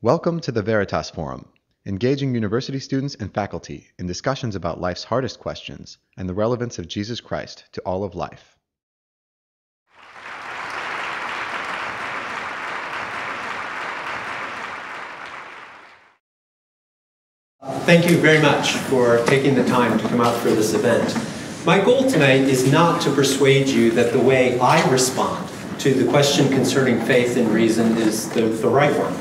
Welcome to the Veritas Forum, engaging university students and faculty in discussions about life's hardest questions and the relevance of Jesus Christ to all of life. Thank you very much for taking the time to come out for this event. My goal tonight is not to persuade you that the way I respond to the question concerning faith and reason is the right one,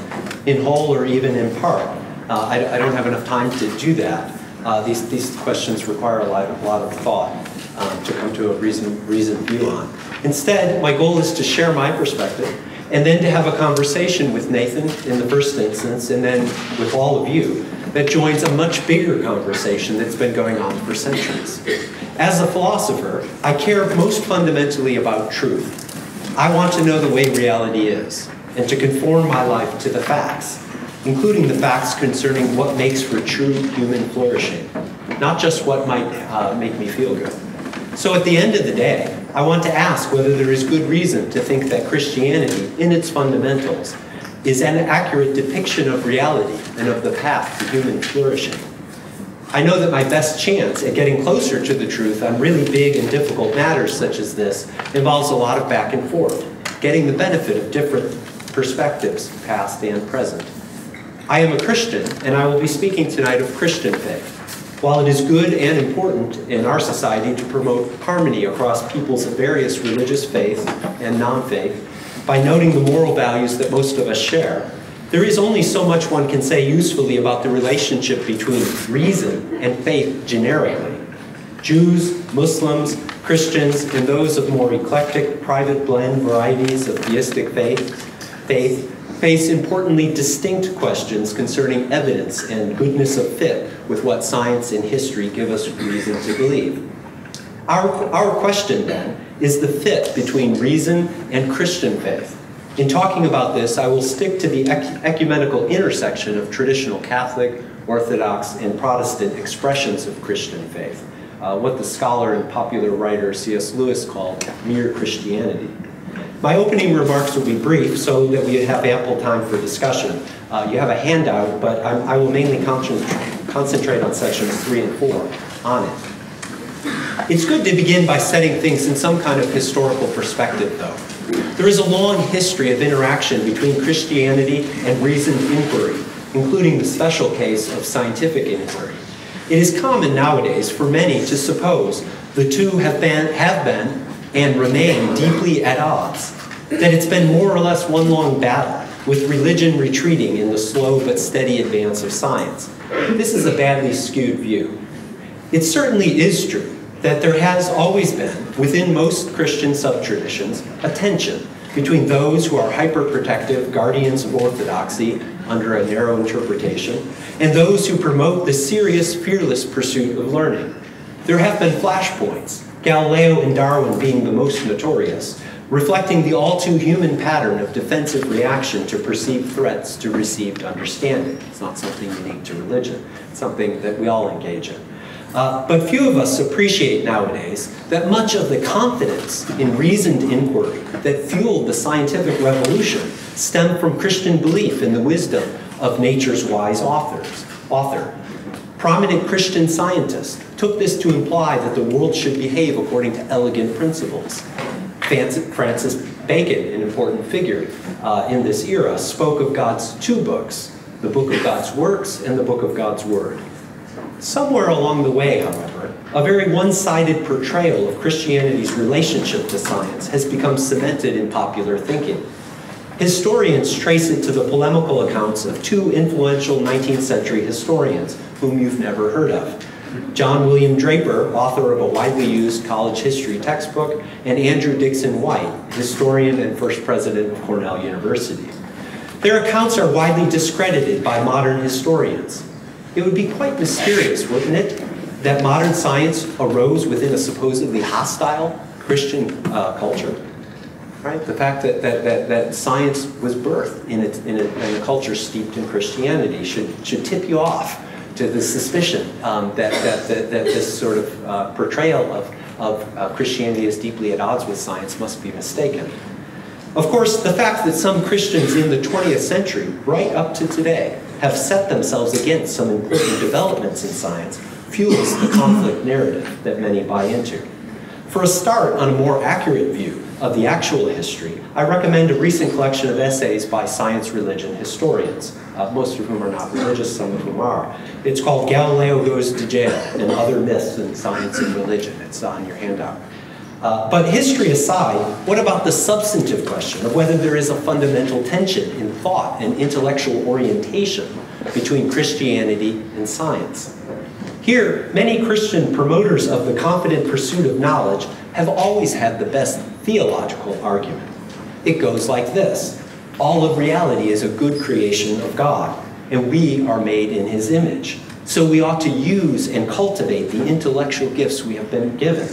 in whole or even in part. I don't have enough time to do that. These questions require a lot of thought to come to a reasoned view on. Instead, my goal is to share my perspective and then to have a conversation with Nathan in the first instance and then with all of you that joins a much bigger conversation that's been going on for centuries. As a philosopher, I care most fundamentally about truth. I want to know the way reality is and to conform my life to the facts, including the facts concerning what makes for true human flourishing, not just what might make me feel good. So at the end of the day, I want to ask whether there is good reason to think that Christianity, in its fundamentals, is an accurate depiction of reality and of the path to human flourishing. I know that my best chance at getting closer to the truth on really big and difficult matters such as this involves a lot of back and forth, getting the benefit of different perspectives, past and present. I am a Christian, and I will be speaking tonight of Christian faith. While it is good and important in our society to promote harmony across peoples of various religious faith and non-faith, by noting the moral values that most of us share, there is only so much one can say usefully about the relationship between reason and faith generically. Jews, Muslims, Christians, and those of more eclectic, private blend varieties of theistic faith face importantly distinct questions concerning evidence and goodness of fit with what science and history give us reason to believe. Our question, then, is the fit between reason and Christian faith. In talking about this, I will stick to the ecumenical intersection of traditional Catholic, Orthodox, and Protestant expressions of Christian faith, what the scholar and popular writer C.S. Lewis called mere Christianity. My opening remarks will be brief so that we have ample time for discussion. You have a handout, but I will mainly concentrate on sections 3 and 4 on it. It's good to begin by setting things in some kind of historical perspective, though. There is a long history of interaction between Christianity and reasoned inquiry, including the special case of scientific inquiry. It is common nowadays for many to suppose the two have been and remain deeply at odds, that it's been more or less one long battle, with religion retreating in the slow but steady advance of science. This is a badly skewed view. It certainly is true that there has always been, within most Christian sub-traditions, a tension between those who are hyper-protective guardians of orthodoxy under a narrow interpretation, and those who promote the serious, fearless pursuit of learning. There have been flashpoints, Galileo and Darwin being the most notorious, reflecting the all-too-human pattern of defensive reaction to perceived threats to received understanding. It's not something unique to religion. It's something that we all engage in. But few of us appreciate nowadays that much of the confidence in reasoned inquiry that fueled the scientific revolution stemmed from Christian belief in the wisdom of nature's wise author. Prominent Christian scientists took this to imply that the world should behave according to elegant principles. Francis Bacon, an important figure in this era, spoke of God's two books, the book of God's works and the book of God's word. Somewhere along the way, however, a very one-sided portrayal of Christianity's relationship to science has become cemented in popular thinking. Historians trace it to the polemical accounts of two influential 19th century historians whom you've never heard of. John William Draper, author of a widely used college history textbook, and Andrew Dickson White, historian and first president of Cornell University. Their accounts are widely discredited by modern historians. It would be quite mysterious, wouldn't it, that modern science arose within a supposedly hostile Christian culture? Right? The fact that science was birthed in a culture steeped in Christianity should tip you off to the suspicion that this sort of portrayal of Christianity as deeply at odds with science must be mistaken. Of course, the fact that some Christians in the 20th century, right up to today, have set themselves against some important developments in science fuels the conflict narrative that many buy into. For a start on a more accurate view of the actual history, I recommend a recent collection of essays by science religion historians, most of whom are not religious, some of whom are. It's called Galileo Goes to Jail and Other Myths in Science and Religion. It's on your handout. But history aside, what about the substantive question of whether there is a fundamental tension in thought and intellectual orientation between Christianity and science? Here, many Christian promoters of the confident pursuit of knowledge have always had the best theological argument. It goes like this: all of reality is a good creation of God, and we are made in His image. So we ought to use and cultivate the intellectual gifts we have been given.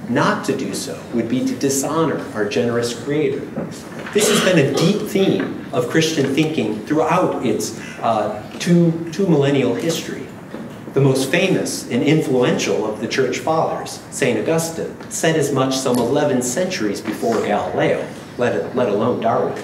Not to do so would be to dishonor our generous Creator. This has been a deep theme of Christian thinking throughout its two millennial history. The most famous and influential of the Church Fathers, St. Augustine, said as much some 11 centuries before Galileo, let alone Darwin.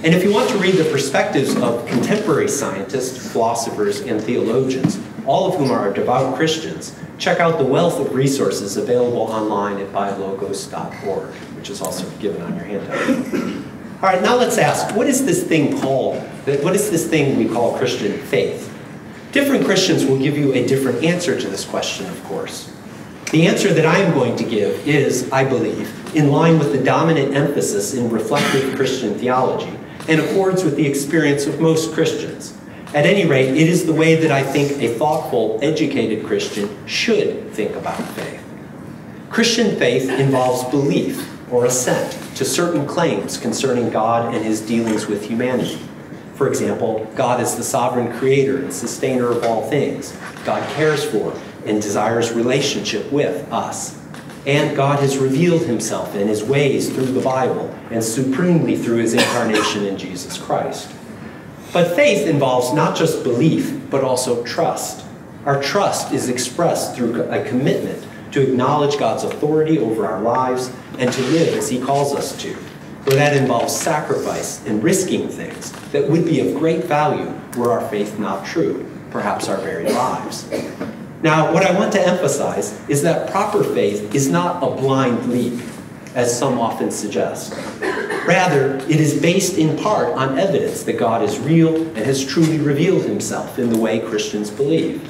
And if you want to read the perspectives of contemporary scientists, philosophers, and theologians, all of whom are devout Christians, check out the wealth of resources available online at biologos.org, which is also given on your handout. All right, now let's ask, what is this thing called? What is this thing we call Christian faith? Different Christians will give you a different answer to this question, of course. The answer that I am going to give is, I believe, in line with the dominant emphasis in reflective Christian theology and accords with the experience of most Christians. At any rate, it is the way that I think a thoughtful, educated Christian should think about faith. Christian faith involves belief or assent to certain claims concerning God and His dealings with humanity. For example, God is the sovereign creator and sustainer of all things. God cares for and desires relationship with us. And God has revealed Himself and His ways through the Bible and supremely through His incarnation in Jesus Christ. But faith involves not just belief, but also trust. Our trust is expressed through a commitment to acknowledge God's authority over our lives and to live as He calls us to, where that involves sacrifice and risking things that would be of great value were our faith not true, perhaps our very lives. Now, what I want to emphasize is that proper faith is not a blind leap, as some often suggest. Rather, it is based in part on evidence that God is real and has truly revealed Himself in the way Christians believe.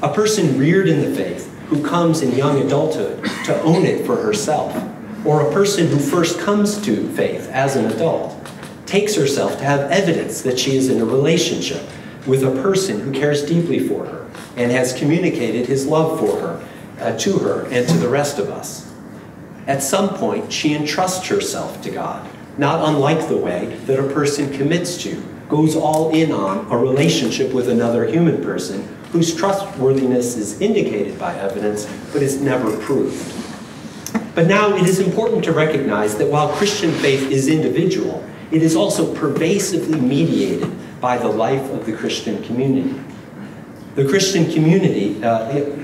A person reared in the faith who comes in young adulthood to own it for herself, or a person who first comes to faith as an adult, takes herself to have evidence that she is in a relationship with a person who cares deeply for her and has communicated his love for her, to her and to the rest of us. At some point, she entrusts herself to God, not unlike the way that a person commits to, goes all in on a relationship with another human person whose trustworthiness is indicated by evidence, but is never proved. But now it is important to recognize that while Christian faith is individual, it is also pervasively mediated by the life of the Christian community. The Christian community,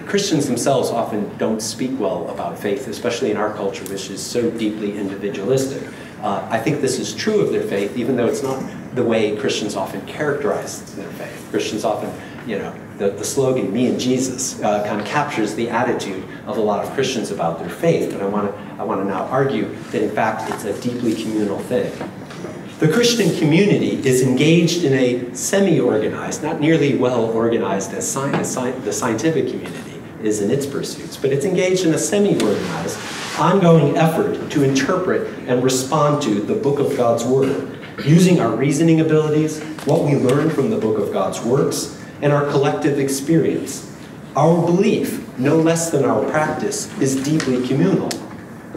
Christians themselves often don't speak well about faith, especially in our culture, which is so deeply individualistic. I think this is true of their faith, even though it's not the way Christians often characterize their faith. Christians often, the slogan, me and Jesus, kind of captures the attitude of a lot of Christians about their faith, but I want to now argue that in fact it's a deeply communal thing. The Christian community is engaged in a semi-organized, not nearly well-organized as the scientific community is in its pursuits, but it's engaged in a semi-organized, ongoing effort to interpret and respond to the book of God's Word, using our reasoning abilities, what we learn from the book of God's works, and our collective experience. Our belief, no less than our practice, is deeply communal.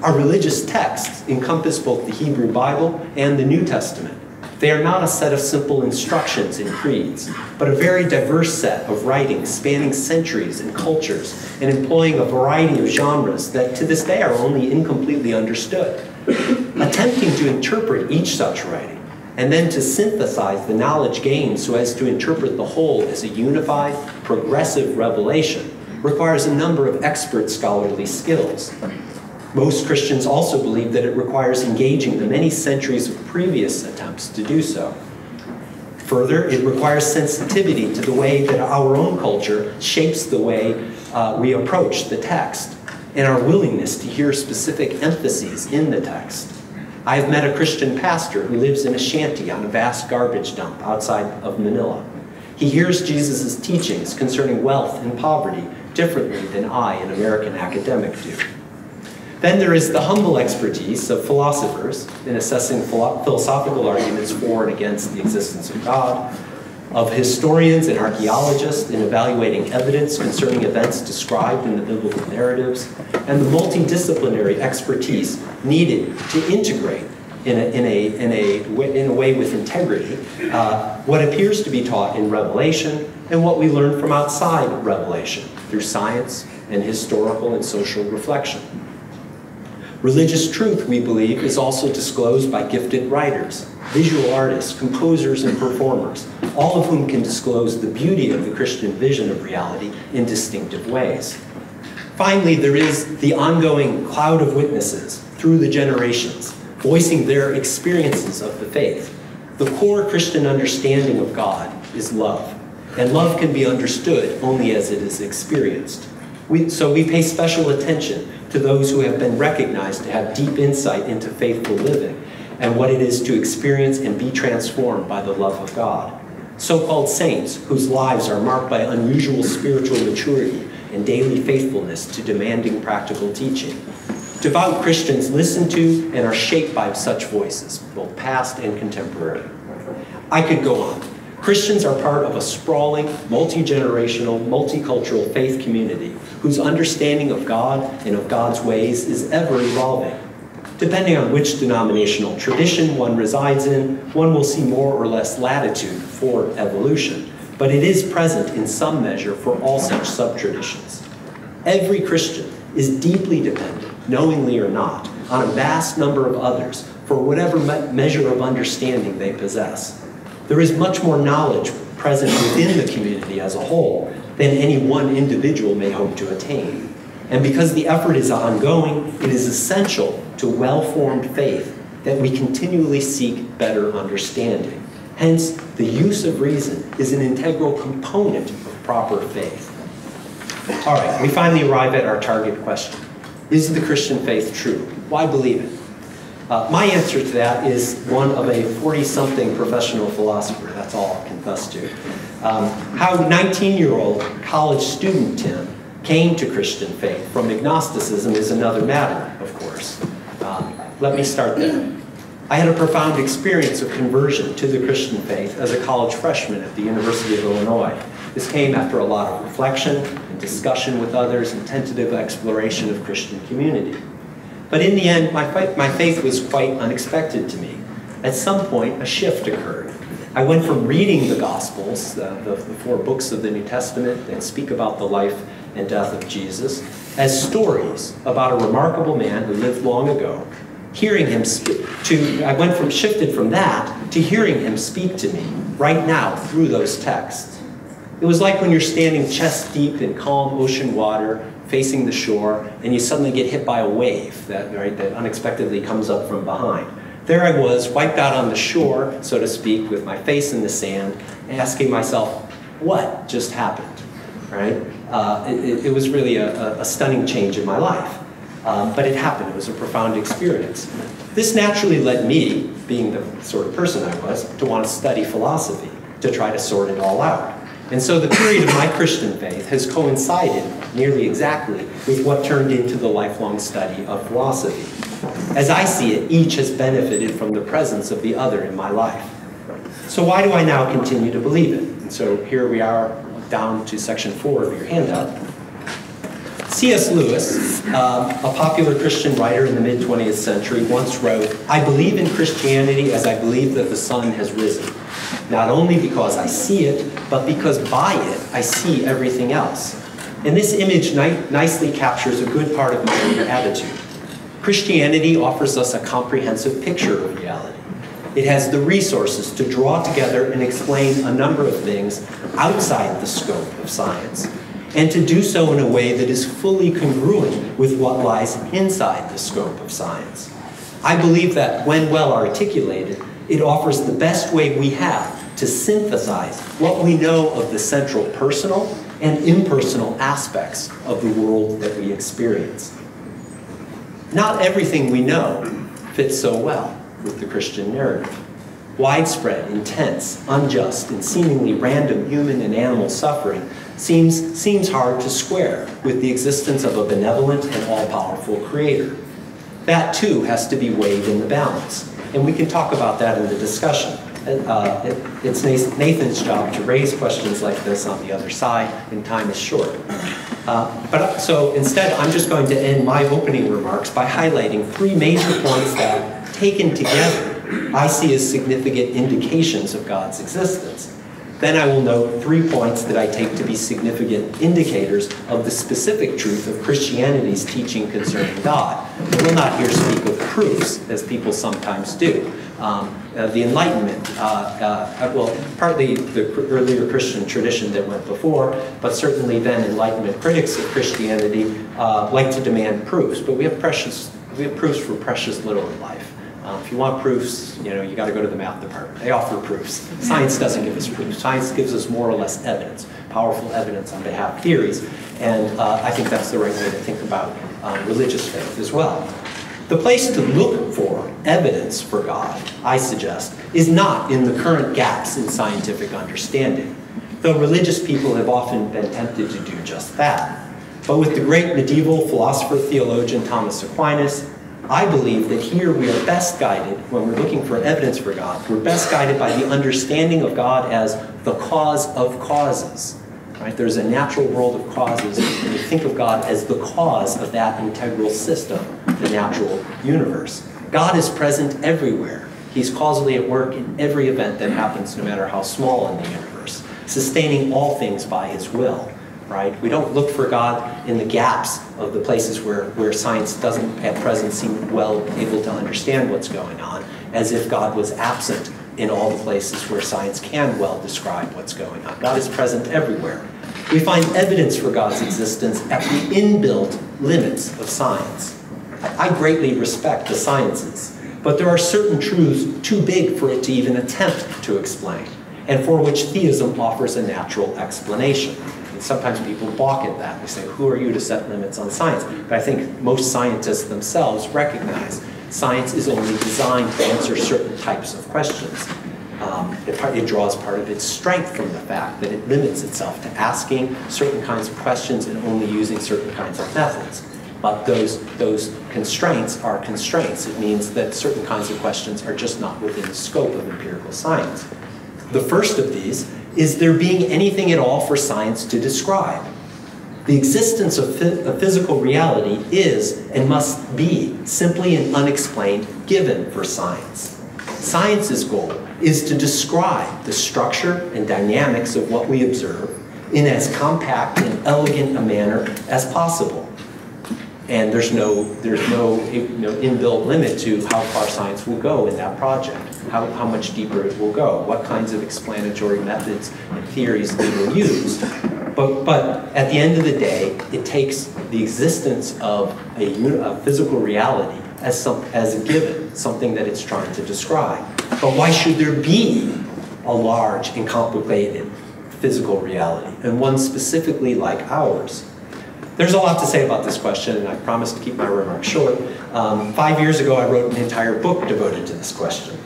Our religious texts encompass both the Hebrew Bible and the New Testament. They are not a set of simple instructions and creeds, but a very diverse set of writings spanning centuries and cultures and employing a variety of genres that to this day are only incompletely understood. Attempting to interpret each such writing and then to synthesize the knowledge gained so as to interpret the whole as a unified, progressive revelation requires a number of expert scholarly skills. Most Christians also believe that it requires engaging the many centuries of previous attempts to do so. Further, it requires sensitivity to the way that our own culture shapes the way we approach the text, and our willingness to hear specific emphases in the text. I have met a Christian pastor who lives in a shanty on a vast garbage dump outside of Manila. He hears Jesus' teachings concerning wealth and poverty differently than I, an American academic, do. Then there is the humble expertise of philosophers in assessing philosophical arguments for and against the existence of God, of historians and archaeologists in evaluating evidence concerning events described in the biblical narratives, and the multidisciplinary expertise needed to integrate in a way with integrity what appears to be taught in Revelation and what we learn from outside Revelation through science and historical and social reflection. Religious truth, we believe, is also disclosed by gifted writers, visual artists, composers, and performers, all of whom can disclose the beauty of the Christian vision of reality in distinctive ways. Finally, there is the ongoing cloud of witnesses through the generations, voicing their experiences of the faith. The core Christian understanding of God is love, and love can be understood only as it is experienced. So we pay special attention to those who have been recognized to have deep insight into faithful living and what it is to experience and be transformed by the love of God. So-called saints whose lives are marked by unusual spiritual maturity and daily faithfulness to demanding practical teaching. Devout Christians listen to and are shaped by such voices, both past and contemporary. I could go on. Christians are part of a sprawling, multi-generational, multicultural faith community whose understanding of God and of God's ways is ever evolving. Depending on which denominational tradition one resides in, one will see more or less latitude for evolution, but it is present in some measure for all such sub-traditions. Every Christian is deeply dependent, knowingly or not, on a vast number of others for whatever measure of understanding they possess. There is much more knowledge present within the community as a whole than any one individual may hope to attain. And because the effort is ongoing, it is essential to well-formed faith that we continually seek better understanding. Hence, the use of reason is an integral component of proper faith. All right, we finally arrive at our target question. Is the Christian faith true? Why believe it? My answer to that is one of a 40-something professional philosopher. That's all I'll confess to. How 19-year-old college student Tim came to Christian faith from agnosticism is another matter, of course. Let me start there. I had a profound experience of conversion to the Christian faith as a college freshman at the University of Illinois. This came after a lot of reflection and discussion with others and tentative exploration of Christian community. But in the end, my faith was quite unexpected to me. At some point, a shift occurred. I went from reading the Gospels, the 4 books of the New Testament that speak about the life and death of Jesus, as stories about a remarkable man who lived long ago, hearing him shifted from that to hearing him speak to me right now through those texts. It was like when you're standing chest deep in calm ocean water, facing the shore, and you suddenly get hit by a wave that unexpectedly comes up from behind. There I was, wiped out on the shore, so to speak, with my face in the sand, asking myself, what just happened, right? It was really a stunning change in my life. But it happened. It was a profound experience. This naturally led me, being the sort of person I was, to want to study philosophy, to try to sort it all out. And so the period of my Christian faith has coincided nearly exactly with what turned into the lifelong study of philosophy. As I see it, each has benefited from the presence of the other in my life. So why do I now continue to believe it? And so here we are down to section 4 of your handout. C.S. Lewis, a popular Christian writer in the mid-20th century, once wrote, "I believe in Christianity as I believe that the sun has risen, not only because I see it, but because by it I see everything else." And this image nicely captures a good part of my own attitude. Christianity offers us a comprehensive picture of reality. It has the resources to draw together and explain a number of things outside the scope of science. and to do so in a way that is fully congruent with what lies inside the scope of science. I believe that when well articulated, it offers the best way we have to synthesize what we know of the central personal and impersonal aspects of the world that we experience. Not everything we know fits so well with the Christian narrative. Widespread, intense, unjust, and seemingly random human and animal suffering seems hard to square with the existence of a benevolent and all-powerful creator. That too has to be weighed in the balance, and we can talk about that in the discussion. It's Nathan's job to raise questions like this on the other side, and time is short. So instead, I'm just going to end my opening remarks by highlighting three major points that, taken together, I see as significant indications of God's existence. Then I will note 3 points that I take to be significant indicators of the specific truth of Christianity's teaching concerning God. I will not here speak of proofs, as people sometimes do. The Enlightenment, well, partly the earlier Christian tradition that went before, but certainly then Enlightenment critics of Christianity like to demand proofs. But we have proofs for precious little in life. If you want proofs, you got to go to the math department. They offer proofs. Science doesn't give us proofs. Science gives us more or less evidence, powerful evidence on behalf of theories, and I think that's the right way to think about religious faith as well. The place to look for evidence for God, I suggest, is not in the current gaps in scientific understanding, though religious people have often been tempted to do just that. But with the great medieval philosopher-theologian Thomas Aquinas, I believe that here we are best guided, when we're looking for evidence for God, we're best guided by the understanding of God as the cause of causes. Right? There's a natural world of causes, and you think of God as the cause of that integral system, the natural universe. God is present everywhere. He's causally at work in every event that happens, no matter how small in the universe, sustaining all things by his will. Right? We don't look for God in the gaps of the places where science doesn't at present seem well able to understand what's going on, as if God was absent in all the places where science can well describe what's going on. God is present everywhere. We find evidence for God's existence at the inbuilt limits of science. I greatly respect the sciences, but there are certain truths too big for it to even attempt to explain, and for which theism offers a natural explanation. Sometimes people balk at that. They say, who are you to set limits on science? But I think most scientists themselves recognize science is only designed to answer certain types of questions. It draws part of its strength from the fact that it limits itself to asking certain kinds of questions and only using certain kinds of methods. But those constraints are constraints. It means that certain kinds of questions are just not within the scope of empirical science. The first of these is there being anything at all for science to describe? The existence of physical reality is and must be simply an unexplained given for science. Science's goal is to describe the structure and dynamics of what we observe in as compact and elegant a manner as possible. And there's no inbuilt limit to how far science will go in that project, how much deeper it will go, what kinds of explanatory methods and theories it will use. But at the end of the day, it takes the existence of a physical reality as a given, something that it's trying to describe. But why should there be a large and complicated physical reality, and one specifically like ours? There's a lot to say about this question, and I promise to keep my remarks short. 5 years ago, I wrote an entire book devoted to this question.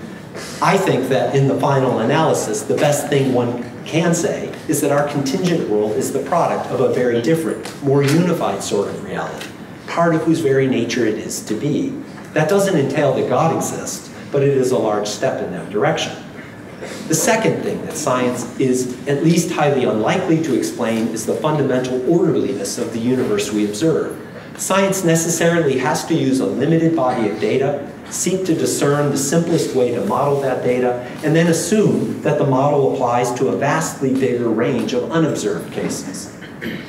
I think that in the final analysis, the best thing one can say is that our contingent world is the product of a very different, more unified sort of reality, part of whose very nature it is to be. That doesn't entail that God exists, but it is a large step in that direction. The second thing that science is at least highly unlikely to explain is the fundamental orderliness of the universe we observe. Science necessarily has to use a limited body of data, seek to discern the simplest way to model that data, and then assume that the model applies to a vastly bigger range of unobserved cases.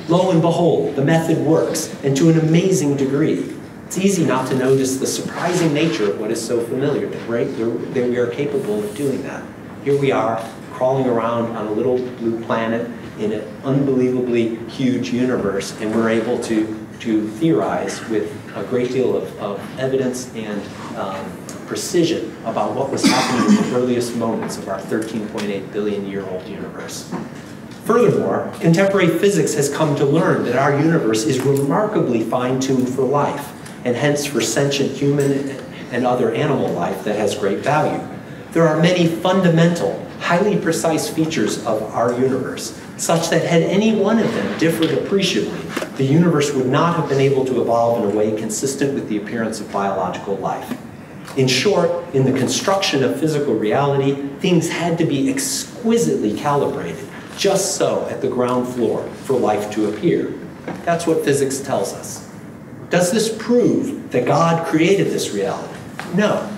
Lo and behold, the method works, and to an amazing degree. It's easy not to notice the surprising nature of what is so familiar, that we are capable of doing that. Here we are, crawling around on a little blue planet in an unbelievably huge universe, and we're able to theorize with a great deal of evidence and precision about what was happening in the earliest moments of our 13.8 billion year old universe. Furthermore, contemporary physics has come to learn that our universe is remarkably fine-tuned for life, and hence for sentient human and other animal life that has great value. There are many fundamental, highly precise features of our universe, such that had any one of them differed appreciably, the universe would not have been able to evolve in a way consistent with the appearance of biological life. In short, in the construction of physical reality, things had to be exquisitely calibrated, just so at the ground floor for life to appear. That's what physics tells us. Does this prove that God created this reality? No,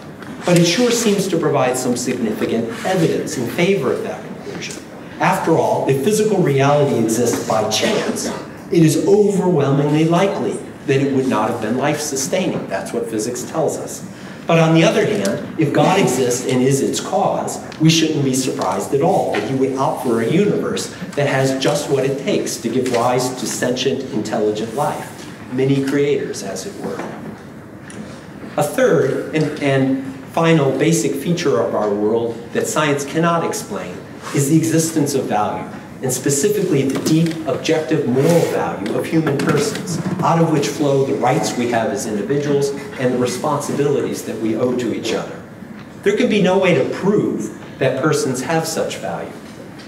but it sure seems to provide some significant evidence in favor of that conclusion. After all, if physical reality exists by chance, it is overwhelmingly likely that it would not have been life-sustaining. That's what physics tells us. But on the other hand, if God exists and is its cause, we shouldn't be surprised at all that he would opt for a universe that has just what it takes to give rise to sentient, intelligent life. Many creators, as it were. A third and final basic feature of our world that science cannot explain is the existence of value, and specifically the deep, objective moral value of human persons, out of which flow the rights we have as individuals and the responsibilities that we owe to each other. There can be no way to prove that persons have such value.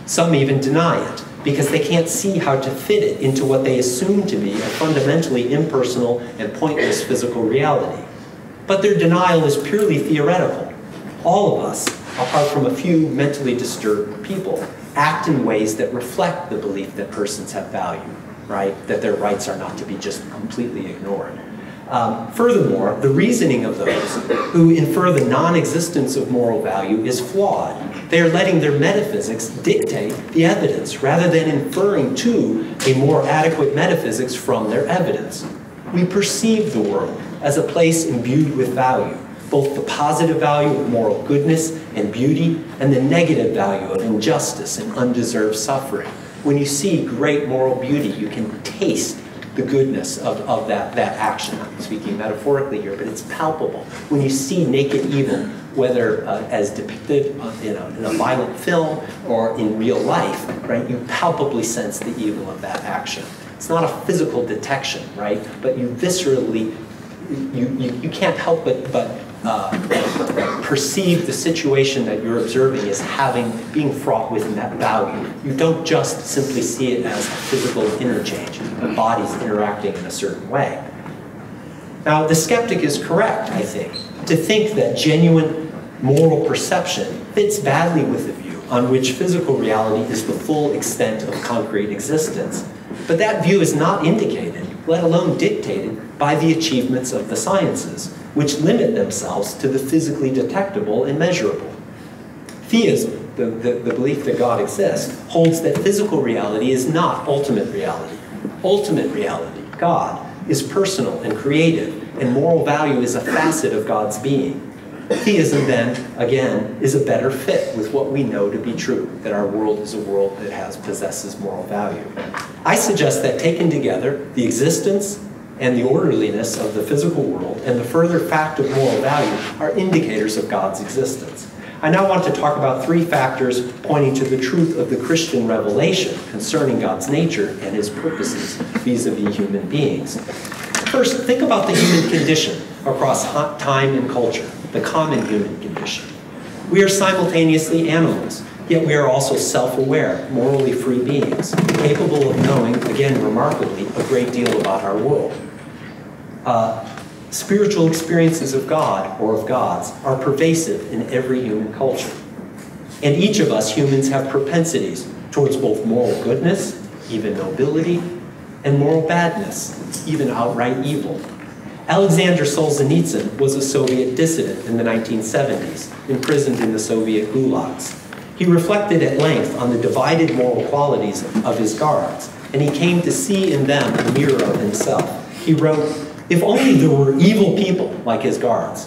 Some even deny it, because they can't see how to fit it into what they assume to be a fundamentally impersonal and pointless physical reality. But their denial is purely theoretical. All of us, apart from a few mentally disturbed people, act in ways that reflect the belief that persons have value, right? That their rights are not to be just completely ignored. Furthermore, the reasoning of those who infer the non-existence of moral value is flawed. They are letting their metaphysics dictate the evidence rather than inferring to a more adequate metaphysics from their evidence. We perceive the world as a place imbued with value, both the positive value of moral goodness and beauty and the negative value of injustice and undeserved suffering. When you see great moral beauty, you can taste the goodness of that action. I'm speaking metaphorically here, but it's palpable. When you see naked evil, whether as depicted in a violent film or in real life, right, you palpably sense the evil of that action. It's not a physical detection, right, but you viscerally, you can't help but perceive the situation that you're observing as being fraught with that value. You don't just simply see it as a physical interchange, of bodies interacting in a certain way. Now, the skeptic is correct, I think, to think that genuine moral perception fits badly with the view on which physical reality is the full extent of concrete existence. But that view is not indicated, let alone dictated, by the achievements of the sciences, which limit themselves to the physically detectable and measurable. Theism, the belief that God exists, holds that physical reality is not ultimate reality. Ultimate reality, God, is personal and creative, and moral value is a facet of God's being. Theism, then, again, is a better fit with what we know to be true, that our world is a world that possesses moral value. I suggest that taken together, the existence and the orderliness of the physical world and the further fact of moral value are indicators of God's existence. I now want to talk about three factors pointing to the truth of the Christian revelation concerning God's nature and his purposes vis-a-vis human beings. First, think about the human condition across time and culture, the common human condition. We are simultaneously animals, yet we are also self-aware, morally free beings, capable of knowing, again remarkably, a great deal about our world. Spiritual experiences of God or of gods are pervasive in every human culture. And each of us humans have propensities towards both moral goodness, even nobility, and moral badness, even outright evil. Alexander Solzhenitsyn was a Soviet dissident in the 1970s, imprisoned in the Soviet gulags. He reflected at length on the divided moral qualities of his guards, and he came to see in them a mirror of himself. He wrote, "If only there were evil people like his guards,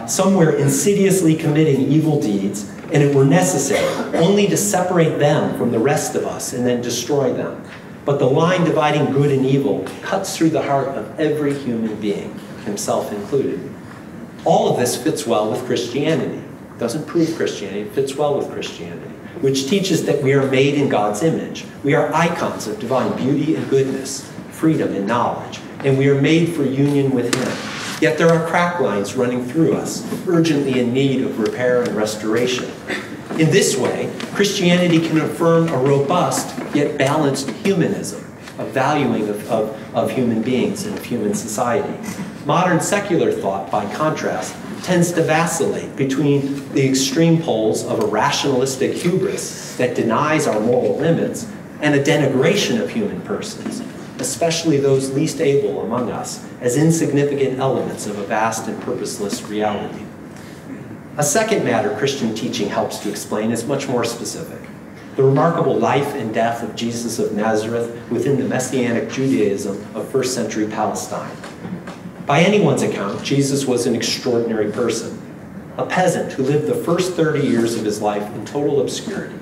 somewhere insidiously committing evil deeds, and it were necessary only to separate them from the rest of us and then destroy them. But the line dividing good and evil cuts through the heart of every human being, himself included. All of this fits well with Christianity. It doesn't prove Christianity, it fits well with Christianity, which teaches that we are made in God's image. We are icons of divine beauty and goodness, freedom and knowledge, and we are made for union with Him. Yet there are crack lines running through us, urgently in need of repair and restoration. In this way, Christianity can affirm a robust yet balanced humanism, a valuing of human beings and of human society. Modern secular thought, by contrast, tends to vacillate between the extreme poles of a rationalistic hubris that denies our moral limits and a denigration of human persons, especially those least able among us, as insignificant elements of a vast and purposeless reality. A second matter Christian teaching helps to explain is much more specific: the remarkable life and death of Jesus of Nazareth within the Messianic Judaism of first century Palestine. By anyone's account, Jesus was an extraordinary person, a peasant who lived the first 30 years of his life in total obscurity.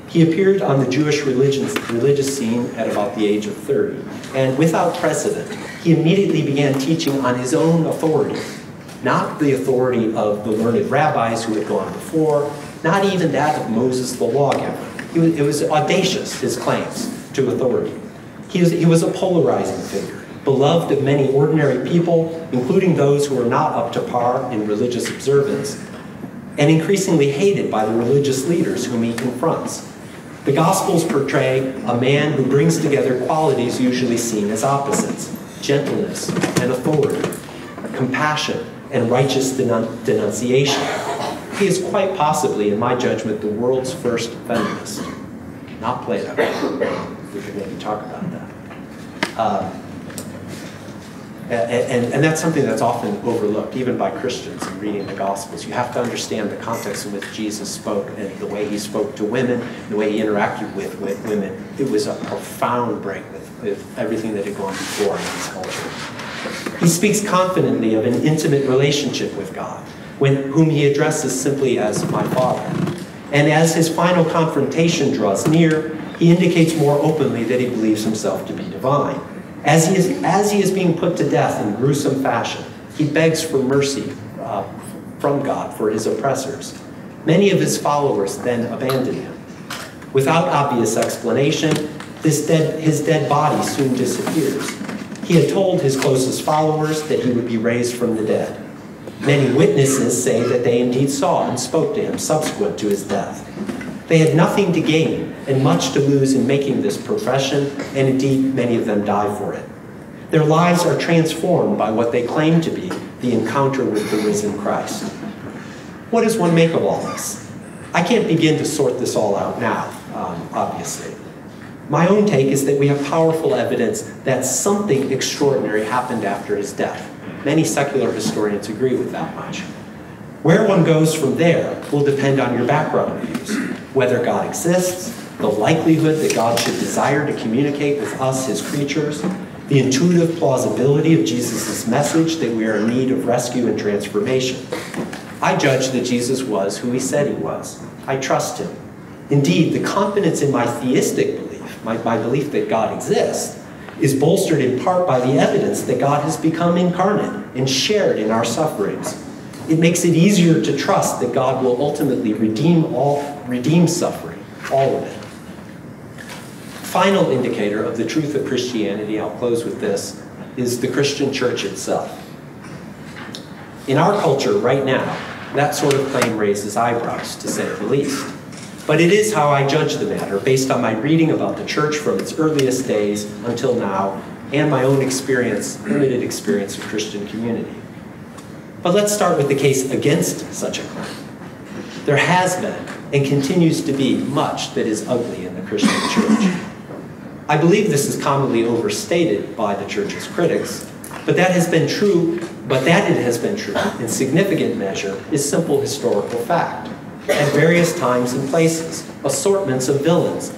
He appeared on the Jewish religious scene at about the age of 30, and without precedent, he immediately began teaching on his own authority, not the authority of the learned rabbis who had gone before, not even that of Moses the lawgiver. It was audacious, his claims to authority. He was a polarizing figure, beloved of many ordinary people, including those who were not up to par in religious observance, and increasingly hated by the religious leaders whom he confronts. The Gospels portray a man who brings together qualities usually seen as opposites: gentleness and authority, compassion and righteous denunciation. He is quite possibly, in my judgment, the world's first feminist. Not Plato. We could maybe talk about that. And that's something that's often overlooked, even by Christians in reading the Gospels. You have to understand the context in which Jesus spoke and the way he spoke to women, the way he interacted with women. It was a profound break with everything that had gone before in his culture. He speaks confidently of an intimate relationship with God, whom he addresses simply as my Father. And as his final confrontation draws near, he indicates more openly that he believes himself to be divine. As he is being put to death in gruesome fashion, he begs for mercy from God for his oppressors. Many of his followers then abandon him. Without obvious explanation, his dead body soon disappears. He had told his closest followers that he would be raised from the dead. Many witnesses say that they indeed saw and spoke to him subsequent to his death. They had nothing to gain and much to lose in making this profession, and indeed many of them die for it. Their lives are transformed by what they claim to be the encounter with the risen Christ. What does one make of all this? I can't begin to sort this all out now, obviously. My own take is that we have powerful evidence that something extraordinary happened after his death. Many secular historians agree with that much. Where one goes from there will depend on your background views, whether God exists, the likelihood that God should desire to communicate with us, his creatures, the intuitive plausibility of Jesus' message that we are in need of rescue and transformation. I judge that Jesus was who he said he was. I trust him. Indeed, the confidence in my theistic belief, my belief that God exists, is bolstered in part by the evidence that God has become incarnate and shared in our sufferings. It makes it easier to trust that God will ultimately redeem suffering, all of it. Final indicator of the truth of Christianity, I'll close with this, is the Christian church itself. In our culture right now, that sort of claim raises eyebrows, to say the least. But it is how I judge the matter, based on my reading about the church from its earliest days until now, and my own limited experience of Christian community. But let's start with the case against such a claim. There has been, and continues to be, much that is ugly in the Christian church. I believe this is commonly overstated by the church's critics, but that it has been true in significant measure is simple historical fact. At various times and places, assortments of villains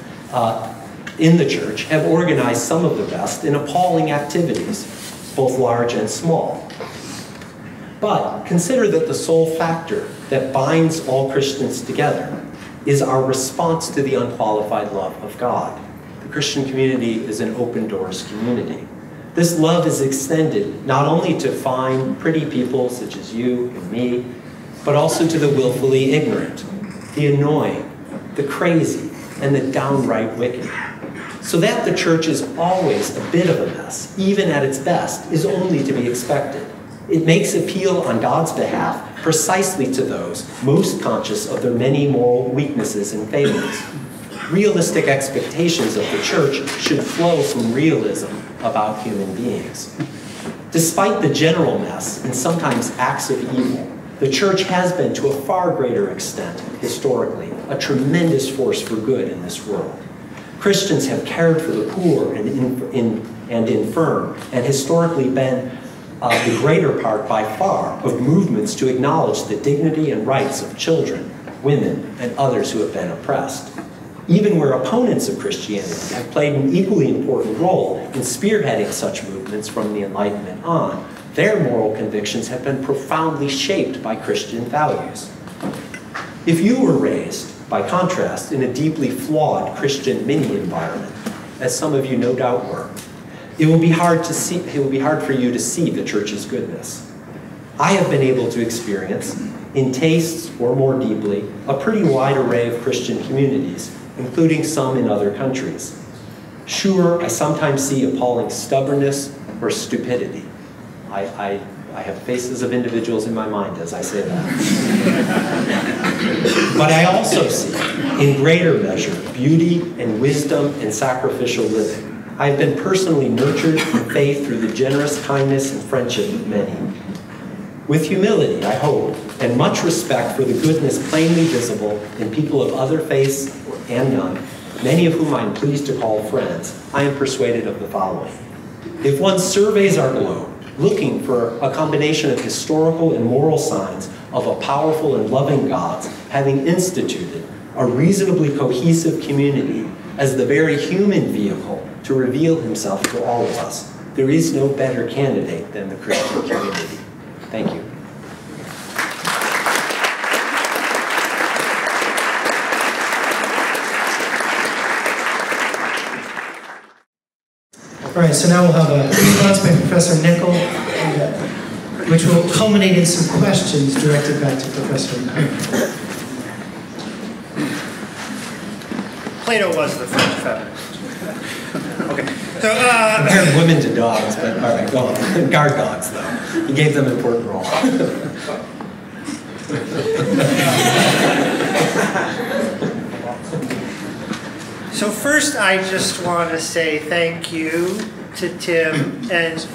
in the church have organized some of the best in appalling activities, both large and small. But consider that the sole factor that binds all Christians together is our response to the unqualified love of God. The Christian community is an open doors community. This love is extended not only to fine, pretty people such as you and me, but also to the willfully ignorant, the annoying, the crazy, and the downright wicked. So that the church is always a bit of a mess, even at its best, is only to be expected. It makes appeal on God's behalf precisely to those most conscious of their many moral weaknesses and failings. Realistic expectations of the church should flow from realism about human beings. Despite the general mess and sometimes acts of evil, the church has been, to a far greater extent, historically, a tremendous force for good in this world. Christians have cared for the poor and infirm, and historically been the greater part, by far, of movements to acknowledge the dignity and rights of children, women, and others who have been oppressed. Even where opponents of Christianity have played an equally important role in spearheading such movements from the Enlightenment on, their moral convictions have been profoundly shaped by Christian values. If you were raised, by contrast, in a deeply flawed Christian mini-environment, as some of you no doubt were, it will be hard for you to see the church's goodness. I have been able to experience, in tastes or more deeply, a pretty wide array of Christian communities, including some in other countries. Sure, I sometimes see appalling stubbornness or stupidity. I have faces of individuals in my mind as I say that. But I also see, in greater measure, beauty and wisdom and sacrificial living. I have been personally nurtured in faith through the generous kindness and friendship of many. With humility, I hope, and much respect for the goodness plainly visible in people of other faiths and none, many of whom I am pleased to call friends, I am persuaded of the following. If one surveys our globe, looking for a combination of historical and moral signs of a powerful and loving God having instituted a reasonably cohesive community as the very human vehicle to reveal himself to all of us, there is no better candidate than the Christian community. Thank you. All right, so now we'll have a response by Professor Nicol, which will culminate in some questions directed back to Professor Nicol. Plato was the French feminist. Okay, so compared women to dogs, but all right, go on. Guard dogs, though. He gave them an important role. So first, I just want to say thank you to Tim and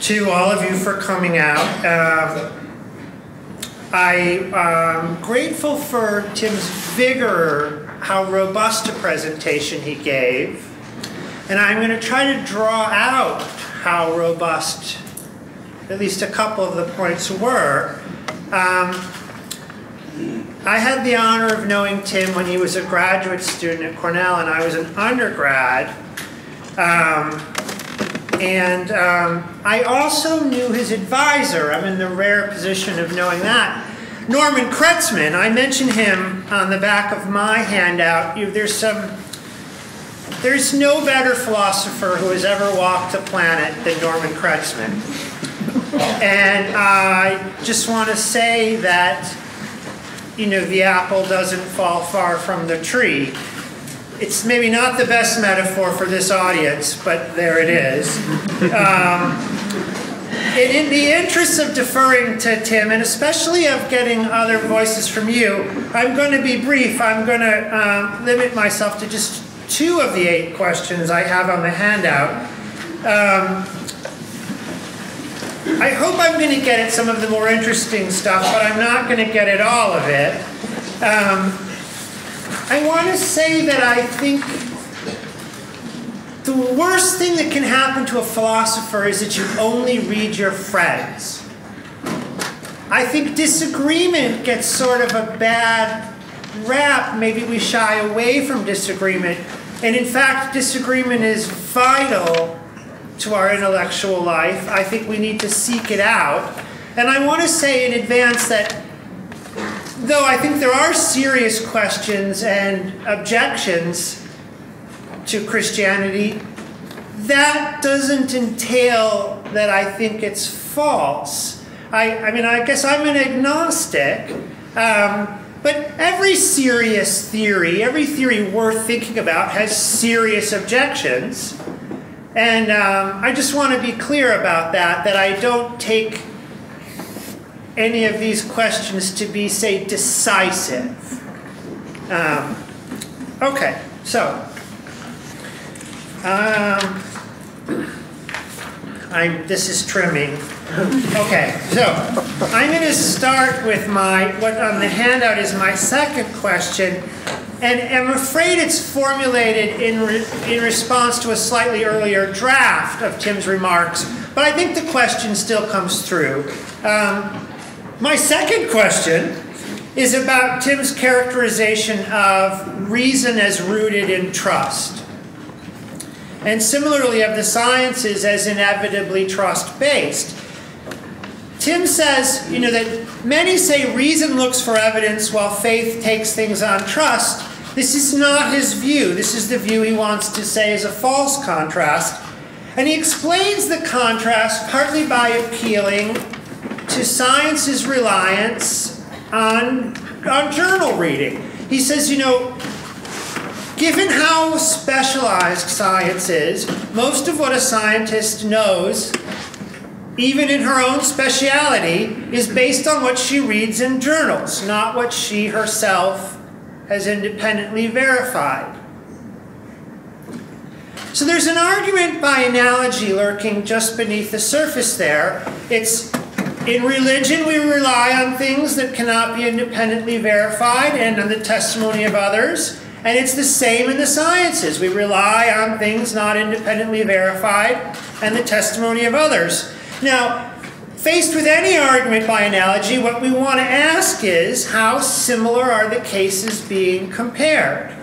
to all of you for coming out. I'm grateful for Tim's vigor, how robust a presentation he gave. And I'm going to try to draw out how robust at least a couple of the points were. I had the honor of knowing Tim when he was a graduate student at Cornell and I was an undergrad. I also knew his advisor. I'm in the rare position of knowing that. Norman Kretzmann, I mentioned him on the back of my handout. There's no better philosopher who has ever walked the planet than Norman Kretzmann. And I just want to say that, you know, the apple doesn't fall far from the tree. It's maybe not the best metaphor for this audience, but there it is. In the interest of deferring to Tim, and especially of getting other voices from you, I'm going to be brief. I'm going to limit myself to just 2 of the 8 questions I have on the handout. I hope I'm going to get at some of the more interesting stuff, but I'm not going to get at all of it. I want to say that I think the worst thing that can happen to a philosopher is that you only read your friends. I think disagreement gets sort of a bad rap. Maybe we shy away from disagreement. And in fact, disagreement is vital to our intellectual life. I think we need to seek it out. And I want to say in advance that though I think there are serious questions and objections to Christianity, that doesn't entail that I think it's false. I mean, I guess I'm an agnostic, but every serious theory, every theory worth thinking about has serious objections. And I just want to be clear about that I don't take any of these questions to be, say, decisive. Okay, so this is trimming. Okay, so I'm going to start with what on the handout is my second question, and I'm afraid it's formulated in response to a slightly earlier draft of Tim's remarks, but I think the question still comes through. My second question is about Tim's characterization of reason as rooted in trust, and similarly of the sciences as inevitably trust-based. Tim says, that many say reason looks for evidence while faith takes things on trust. This is not his view. This is the view he wants to say is a false contrast. And he explains the contrast partly by appealing to science's reliance on journal reading. He says, given how specialized science is, most of what a scientist knows, even in her own speciality, is based on what she reads in journals, not what she herself has independently verified. So there's an argument by analogy lurking just beneath the surface there. It's in religion we rely on things that cannot be independently verified and on the testimony of others. And it's the same in the sciences. We rely on things not independently verified and the testimony of others. Now, faced with any argument by analogy, what we want to ask is, how similar are the cases being compared?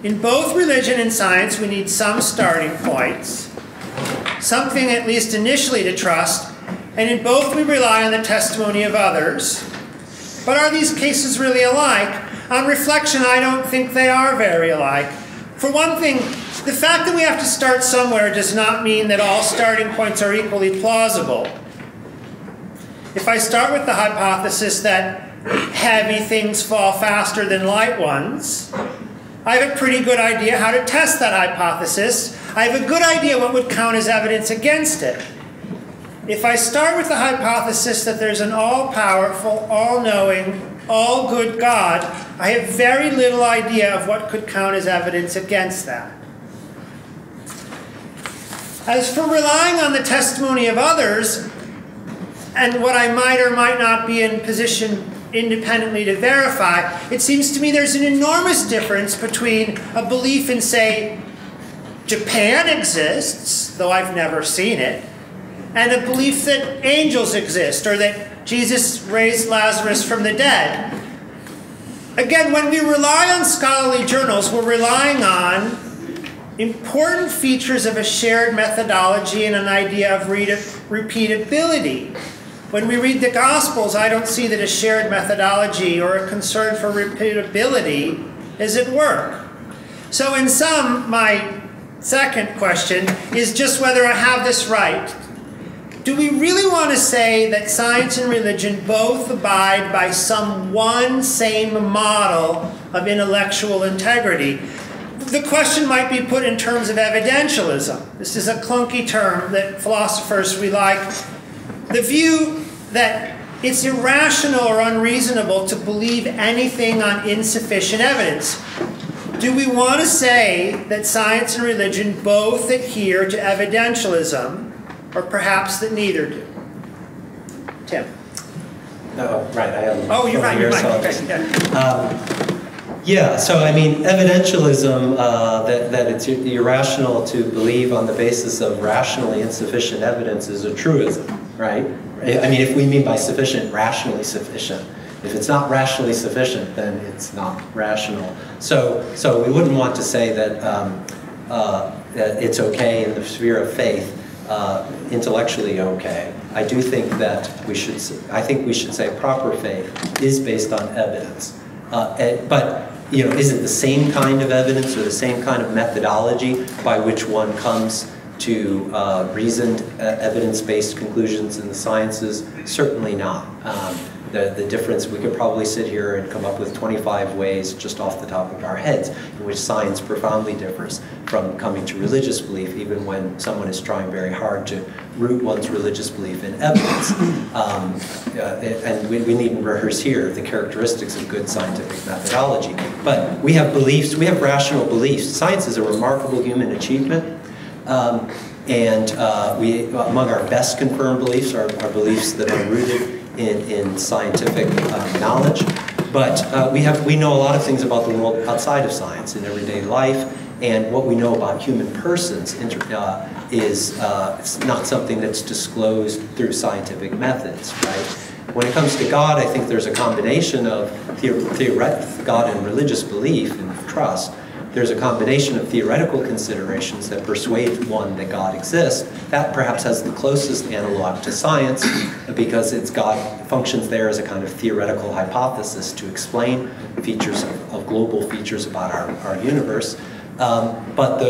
In both religion and science, we need some starting points, something at least initially to trust, and in both we rely on the testimony of others. But are these cases really alike? On reflection, I don't think they are very alike. For one thing, the fact that we have to start somewhere does not mean that all starting points are equally plausible. If I start with the hypothesis that heavy things fall faster than light ones, I have a pretty good idea how to test that hypothesis. I have a good idea what would count as evidence against it. If I start with the hypothesis that there's an all-powerful, all-knowing, all-good God, I have very little idea of what could count as evidence against that. As for relying on the testimony of others, and what I might or might not be in position independently to verify, it seems to me there's an enormous difference between a belief in, say, Japan exists, though I've never seen it, and a belief that angels exist, or that Jesus raised Lazarus from the dead. Again, when we rely on scholarly journals, we're relying on important features of a shared methodology and an idea of repeatability. When we read the Gospels, I don't see that a shared methodology or a concern for repeatability is at work. So in sum, my second question is just whether I have this right. Do we really want to say that science and religion both abide by some one same model of intellectual integrity? The question might be put in terms of evidentialism. This is a clunky term that philosophers we like. The view that it's irrational or unreasonable to believe anything on insufficient evidence. Do we want to say that science and religion both adhere to evidentialism, or perhaps that neither do? Tim. Oh, right. I am. Oh, you're right. You're right. Okay. Yeah, so I mean, evidentialism, that it's irrational to believe on the basis of rationally insufficient evidence is a truism, right? I mean, if we mean by sufficient, rationally sufficient. If it's not rationally sufficient, then it's not rational. So we wouldn't want to say that it's okay in the sphere of faith, intellectually okay. I do think that I think we should say proper faith is based on evidence. But is it the same kind of evidence or the same kind of methodology by which one comes to reasoned, evidence-based conclusions in the sciences? Certainly not. The difference, we could probably sit here and come up with 25 ways just off the top of our heads in which science profoundly differs from coming to religious belief, even when someone is trying very hard to root one's religious belief in evidence. And we needn't rehearse here the characteristics of good scientific methodology. But we have beliefs, we have rational beliefs. Science is a remarkable human achievement. Among our best confirmed beliefs are beliefs that are rooted in scientific knowledge, but we know a lot of things about the world outside of science in everyday life, and what we know about human persons is not something that's disclosed through scientific methods, right? When it comes to God, I think there's a combination of God and religious belief and trust. There's a combination of theoretical considerations that persuade one that God exists. That perhaps has the closest analog to science, because God functions there as a kind of theoretical hypothesis to explain features of global features about our universe. But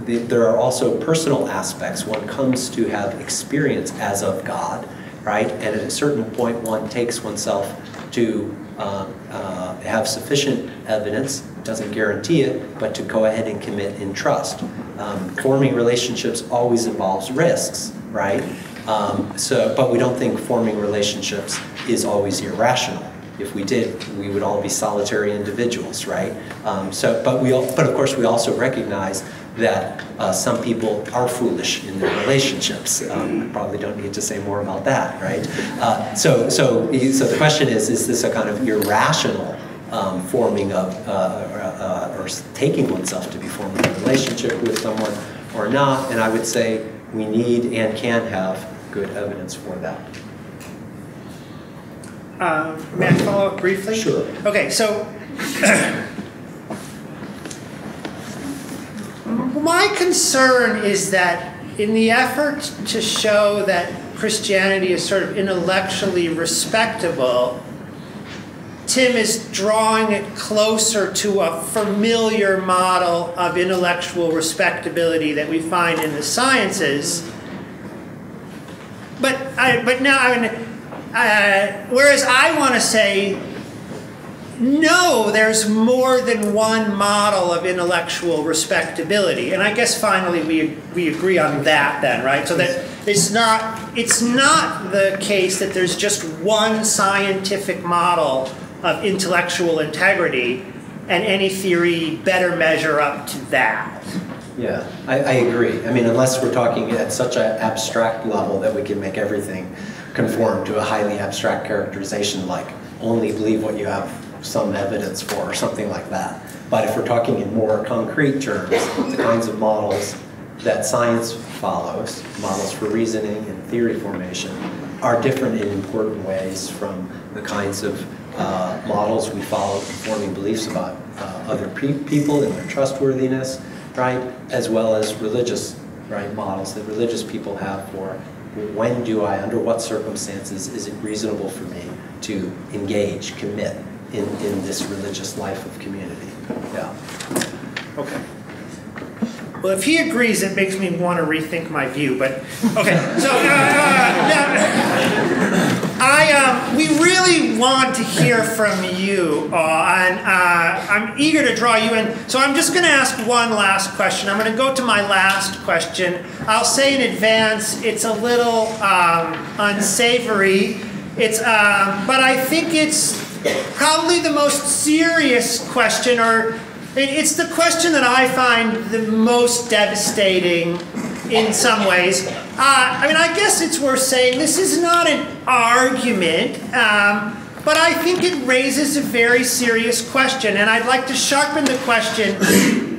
there are also personal aspects. One comes to have experience as of God, right? And at a certain point, one takes oneself to have sufficient evidence, doesn't guarantee it, but to go ahead and commit in trust. Forming relationships always involves risks, right? But we don't think forming relationships is always irrational. If we did, we would all be solitary individuals, right? But of course we also recognize that some people are foolish in their relationships. Probably don't need to say more about that, right? So the question is this a kind of irrational forming of, or taking oneself to be forming a relationship with someone or not? And I would say we need and can have good evidence for that. May I follow up briefly? Sure. Okay, so my concern is that in the effort to show that Christianity is sort of intellectually respectable, Tim is drawing it closer to a familiar model of intellectual respectability that we find in the sciences. Whereas I want to say, no, there's more than one model of intellectual respectability. And I guess finally we agree on that then, right? So that it's not the case that there's just one scientific model of intellectual integrity and any theory better measure up to that. Yeah, I agree. I mean, unless we're talking at such an abstract level that we can make everything conform to a highly abstract characterization, like only believe what you have some evidence for, or something like that. But if we're talking in more concrete terms, the kinds of models that science follows, models for reasoning and theory formation, are different in important ways from the kinds of models we follow in forming beliefs about other people and their trustworthiness, right? As well as religious, right, models that religious people have for when do I, under what circumstances is it reasonable for me to engage, commit in this religious life of community. Yeah. Okay. Well, if he agrees, it makes me want to rethink my view. But okay, so we really want to hear from you, and I'm eager to draw you in. So I'm just going to ask one last question. I'm going to go to my last question. I'll say in advance, it's a little unsavory. But I think it's probably the most serious question, or it's the question that I find the most devastating in some ways. I guess it's worth saying this is not an argument, but I think it raises a very serious question, and I'd like to sharpen the question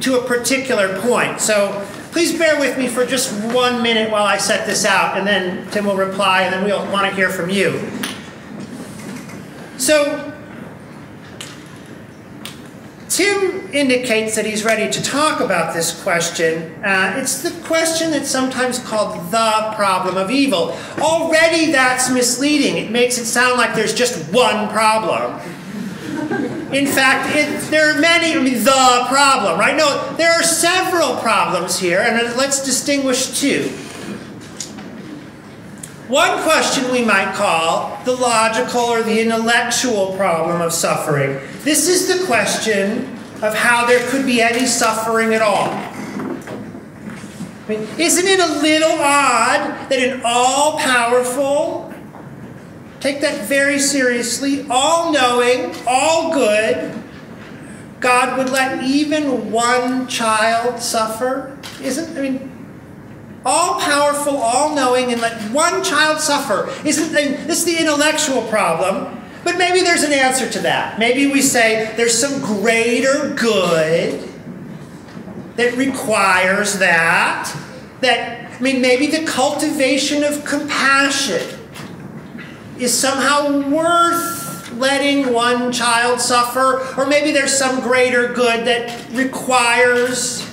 to a particular point. So please bear with me for just 1 minute while I set this out, and then Tim will reply, and then we'll want to hear from you. So Tim indicates that he's ready to talk about this question. It's the question that's sometimes called the problem of evil. Already that's misleading. It makes it sound like there's just one problem. In fact, there are many, the problem, right? No, there are several problems here, and let's distinguish two. One question we might call the logical or the intellectual problem of suffering. This is the question of how there could be any suffering at all. Isn't it a little odd that an all-powerful, take that very seriously, all-knowing, all-good, God would let even one child suffer? All-powerful, all-knowing, and let one child suffer. This is the intellectual problem, but maybe there's an answer to that. Maybe we say there's some greater good that requires that. Maybe the cultivation of compassion is somehow worth letting one child suffer, or maybe there's some greater good that requires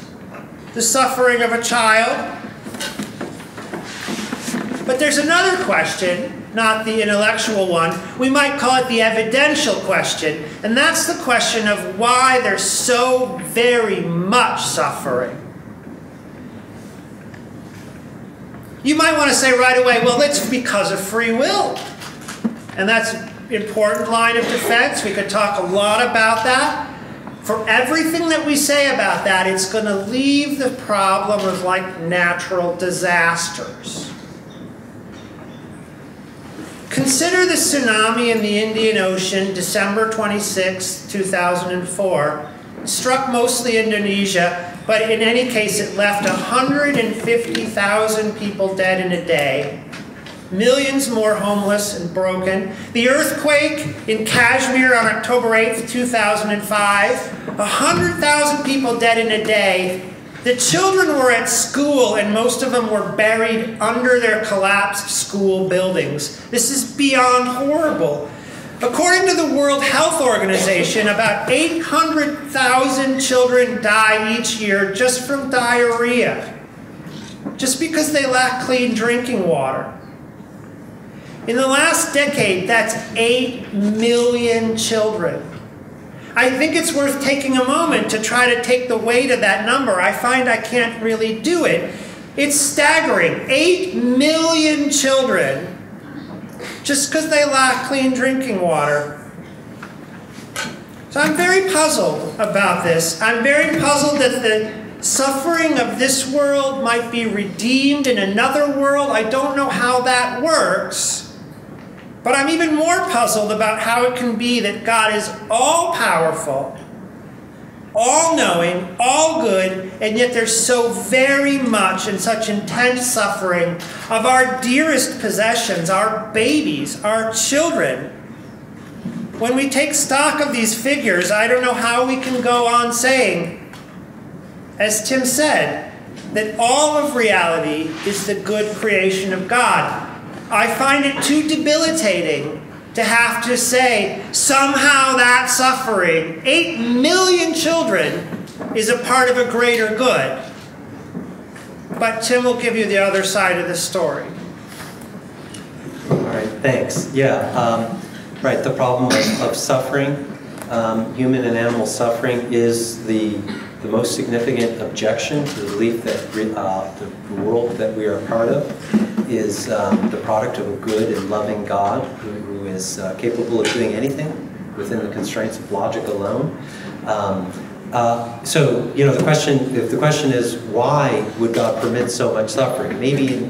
the suffering of a child. But there's another question, not the intellectual one. We might call it the evidential question, and that's the question of why there's so very much suffering. You might want to say right away, well, it's because of free will. And that's an important line of defense. We could talk a lot about that. For everything that we say about that, it's going to leave the problem of natural disasters. Consider the tsunami in the Indian Ocean, December 26, 2004. It struck mostly Indonesia, but in any case, it left 150,000 people dead in a day, millions more homeless and broken. The earthquake in Kashmir on October 8, 2005, 100,000 people dead in a day. The children were at school, and most of them were buried under their collapsed school buildings. This is beyond horrible. According to the World Health Organization, about 800,000 children die each year just from diarrhea, just because they lack clean drinking water. In the last decade, that's 8 million children. I think it's worth taking a moment to try to take the weight of that number. I find I can't really do it. It's staggering. 8 million children just because they lack clean drinking water. So I'm very puzzled about this. I'm very puzzled that the suffering of this world might be redeemed in another world. I don't know how that works. But I'm even more puzzled about how it can be that God is all-powerful, all-knowing, all-good, and yet there's so very much and such intense suffering of our dearest possessions, our babies, our children. When we take stock of these figures, I don't know how we can go on saying, as Tim said, that all of reality is the good creation of God. I find it too debilitating to have to say somehow that suffering, 8 million children, is a part of a greater good. But Tim will give you the other side of the story. All right, thanks. Yeah, right, the problem of suffering, human and animal suffering, is the most significant objection to the belief that the world that we are a part of is the product of a good and loving God who is capable of doing anything within the constraints of logic alone. So, if the question is, why would God permit so much suffering? Maybe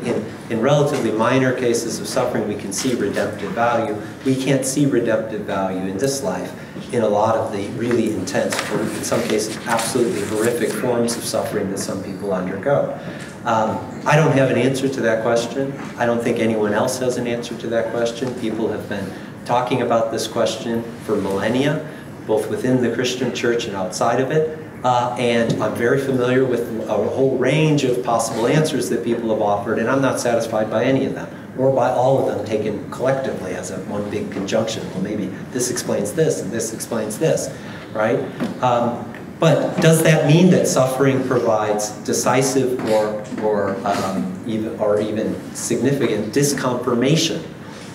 in relatively minor cases of suffering we can see redemptive value. We can't see redemptive value in this life in a lot of the really intense, or in some cases absolutely horrific forms of suffering that some people undergo. I don't have an answer to that question. I don't think anyone else has an answer to that question. People have been talking about this question for millennia, both within the Christian church and outside of it. And I'm very familiar with a whole range of possible answers that people have offered, and I'm not satisfied by any of them, or by all of them taken collectively as a one big conjunction. Well, maybe this explains this, and this explains this. right? But does that mean that suffering provides decisive or even significant disconfirmation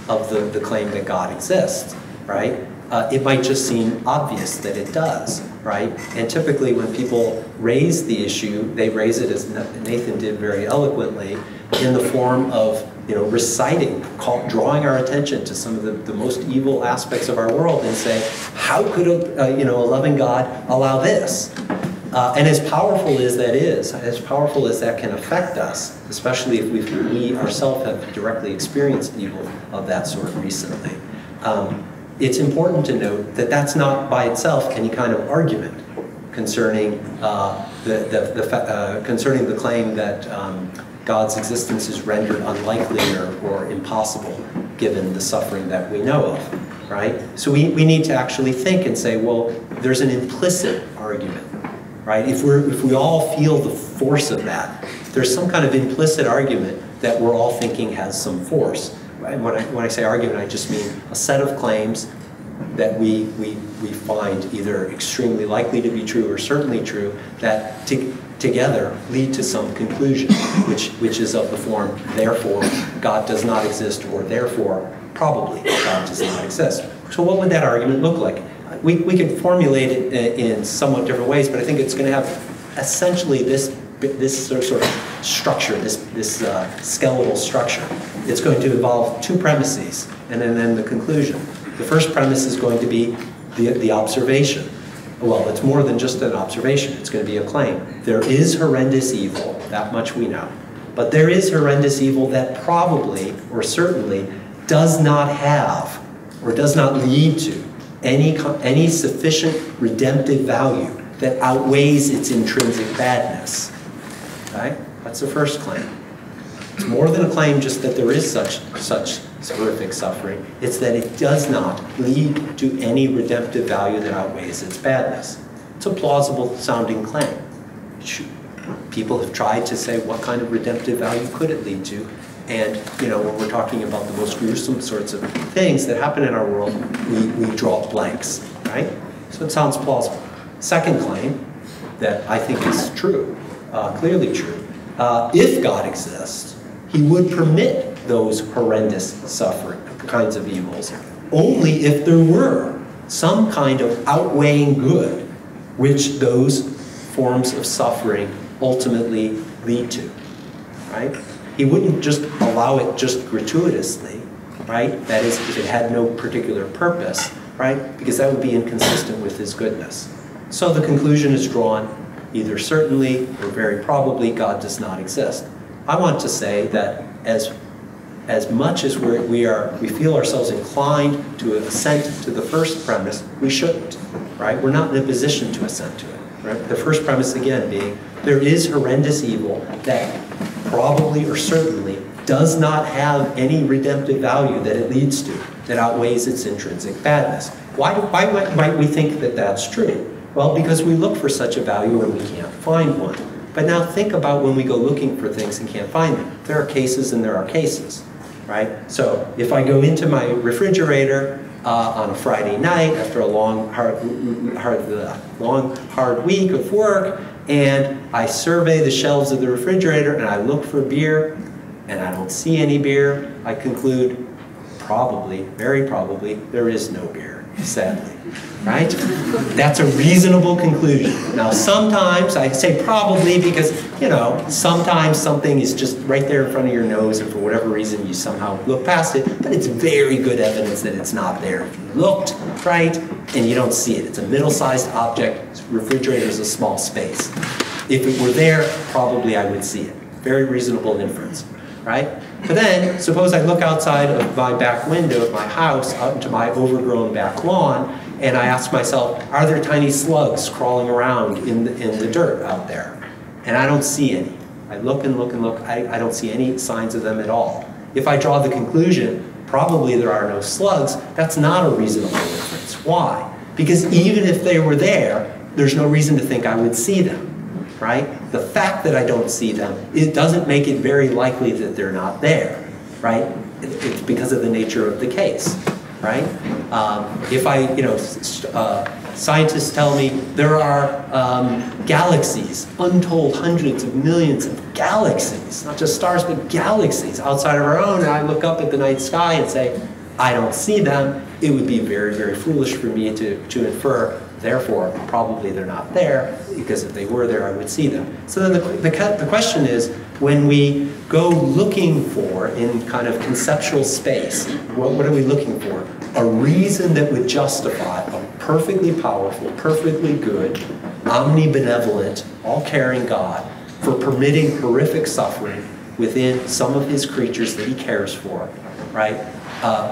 of the claim that God exists, right? It might just seem obvious that it does, right? And typically when people raise the issue, they raise it, as Nathan did very eloquently, in the form of reciting, drawing our attention to some of the most evil aspects of our world and say, how could a loving God allow this? And as powerful as that is, as powerful as that can affect us, especially if we ourselves have directly experienced evil of that sort recently, it's important to note that that's not by itself any kind of argument concerning concerning the claim that God's existence is rendered unlikely or impossible given the suffering that we know of, right? So we need to actually think and say, well, there's an implicit argument, right? If we all feel the force of that, there's some kind of implicit argument that we're all thinking has some force. Right? When I say argument, I just mean a set of claims that we find either extremely likely to be true or certainly true that together lead to some conclusion, which is of the form, therefore, God does not exist, or therefore, probably, God does not exist. So what would that argument look like? We can formulate it in somewhat different ways, but I think it's going to have essentially this sort of structure, this skeletal structure. It's going to involve two premises and then the conclusion. The first premise is going to be the observation. Well, it's more than just an observation. It's going to be a claim. There is horrendous evil, that much we know. But there is horrendous evil that probably or certainly does not have or does not lead to any sufficient redemptive value that outweighs its intrinsic badness. Okay? That's the first claim. It's more than a claim just that there is such horrific suffering. It's that it does not lead to any redemptive value that outweighs its badness. It's a plausible sounding claim. People have tried to say what kind of redemptive value could it lead to, and when we're talking about the most gruesome sorts of things that happen in our world, we draw blanks, right? So it sounds plausible. Second claim that I think is true, clearly true, if God exists, he would permit those horrendous suffering kinds of evils only if there were some kind of outweighing good which those forms of suffering ultimately lead to, right? He wouldn't just allow it just gratuitously, right? That is, if it had no particular purpose, right? Because that would be inconsistent with his goodness. So the conclusion is drawn, either certainly or very probably God does not exist. I want to say that as much as we feel ourselves inclined to assent to the first premise, we shouldn't, right? We're not in a position to assent to it, right? The first premise, again, being there is horrendous evil that probably or certainly does not have any redemptive value that it leads to that outweighs its intrinsic badness. Why might we think that that's true? Well, because we look for such a value and we can't find one. But now think about when we go looking for things and can't find them. There are cases and there are cases, right? So if I go into my refrigerator on a Friday night after a long, hard week of work, and I survey the shelves of the refrigerator and I look for beer and I don't see any beer, I conclude probably, very probably, there is no beer, sadly. Right? That's a reasonable conclusion. Now, sometimes, I say probably because, sometimes something is just right there in front of your nose and for whatever reason you somehow look past it, but it's very good evidence that it's not there. If you looked, right, and you don't see it. It's a middle-sized object. Refrigerator is a small space. If it were there, probably I would see it. Very reasonable inference, right? But then, suppose I look outside of my back window of my house out into my overgrown back lawn, and I ask myself, are there tiny slugs crawling around in the dirt out there? And I don't see any. I look and look and look. I don't see any signs of them at all. If I draw the conclusion, probably there are no slugs, that's not a reasonable inference. Why? Because even if they were there, there's no reason to think I would see them, right? The fact that I don't see them, it doesn't make it very likely that they're not there, right? It's because of the nature of the case. Right? If I, Scientists tell me there are galaxies, untold hundreds of millions of galaxies, not just stars, but galaxies outside of our own. And I look up at the night sky and say, I don't see them. It would be very, very foolish for me to infer, therefore, probably they're not there, because if they were there, I would see them. So then the question is, when we go looking for, in kind of conceptual space, what are we looking for? A reason that would justify a perfectly powerful, perfectly good, omnibenevolent, all-caring God for permitting horrific suffering within some of his creatures that he cares for, right?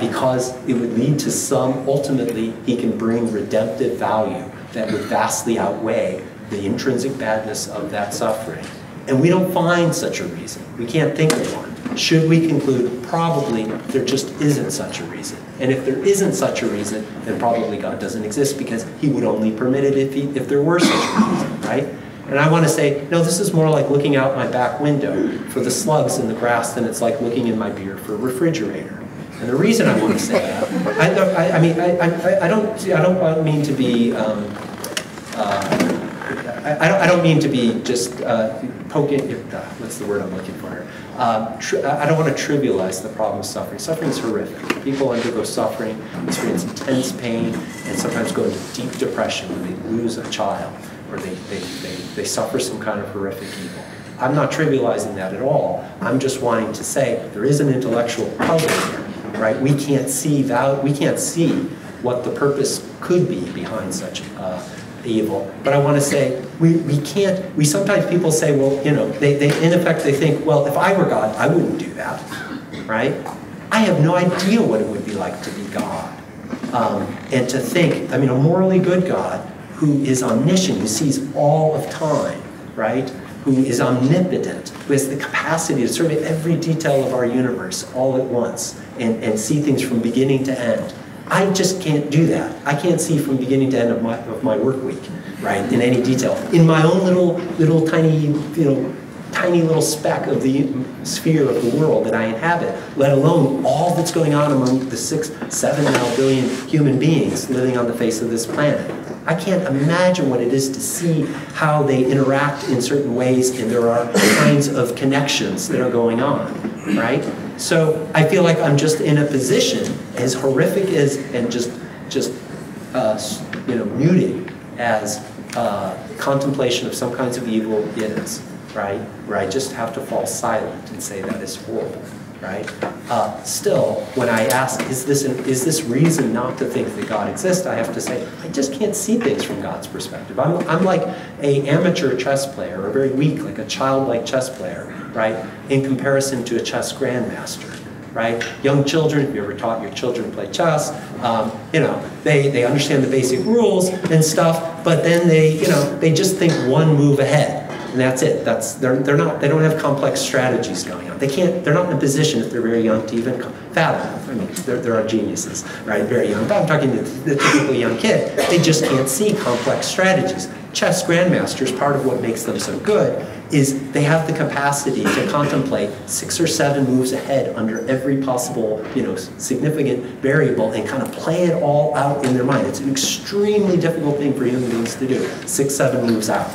Because it would lead to some, ultimately, he can bring redemptive value that would vastly outweigh the intrinsic badness of that suffering. And we don't find such a reason. We can't think of one. Should we conclude? Probably there just isn't such a reason. And if there isn't such a reason, then probably God doesn't exist, because he would only permit it if there were such a reason, right? And I want to say, no, this is more like looking out my back window for the slugs in the grass than it's like looking in my beer for a refrigerator. And the reason I want to say that, I don't mean to be, I don't mean to be just poking, what's the word I'm looking for here? I don't want to trivialize the problem of suffering. Suffering is horrific. People undergo suffering, experience intense pain, and sometimes go into deep depression when they lose a child, or they suffer some kind of horrific evil. I'm not trivializing that at all. I'm just wanting to say there is an intellectual puzzle here, right? We can't see what the purpose could be behind such evil. But I want to say, we sometimes people say, well, you know, they in effect they think, well, if I were God, I wouldn't do that, right? I have no idea what it would be like to be God. And to think, I mean, a morally good God who is omniscient, who sees all of time, right? Who is omnipotent, who has the capacity to survey every detail of our universe all at once and see things from beginning to end. I just can't do that. I can't see from beginning to end of my work week, right, in any detail. In my own little tiny, tiny little speck of the sphere of the world that I inhabit, let alone all that's going on among the 7 now billion human beings living on the face of this planet. I can't imagine what it is to see how they interact in certain ways, and there are kinds of connections that are going on, right? So I feel like I'm just in a position, as horrific as and just muted as contemplation of some kinds of evil is, right? Where I just have to fall silent and say that is horrible, right? Still, when I ask, is this reason not to think that God exists? I have to say, I just can't see things from God's perspective. I'm like an amateur chess player, or very weak, like a childlike chess player, right? In comparison to a chess grandmaster, right? Young children, if you ever taught your children to play chess, they understand the basic rules and stuff, but then they just think one move ahead. And that's it. They don't have complex strategies going on. They're not in a position, if they're very young, to even fathom. I mean, there are geniuses, right? Very young. But I'm talking to the typical young kid. They just can't see complex strategies. Chess grandmasters, part of what makes them so good is they have the capacity to contemplate 6 or 7 moves ahead under every possible, significant variable, and kind of play it all out in their mind. It's an extremely difficult thing for human beings to do. 6, 7 moves out.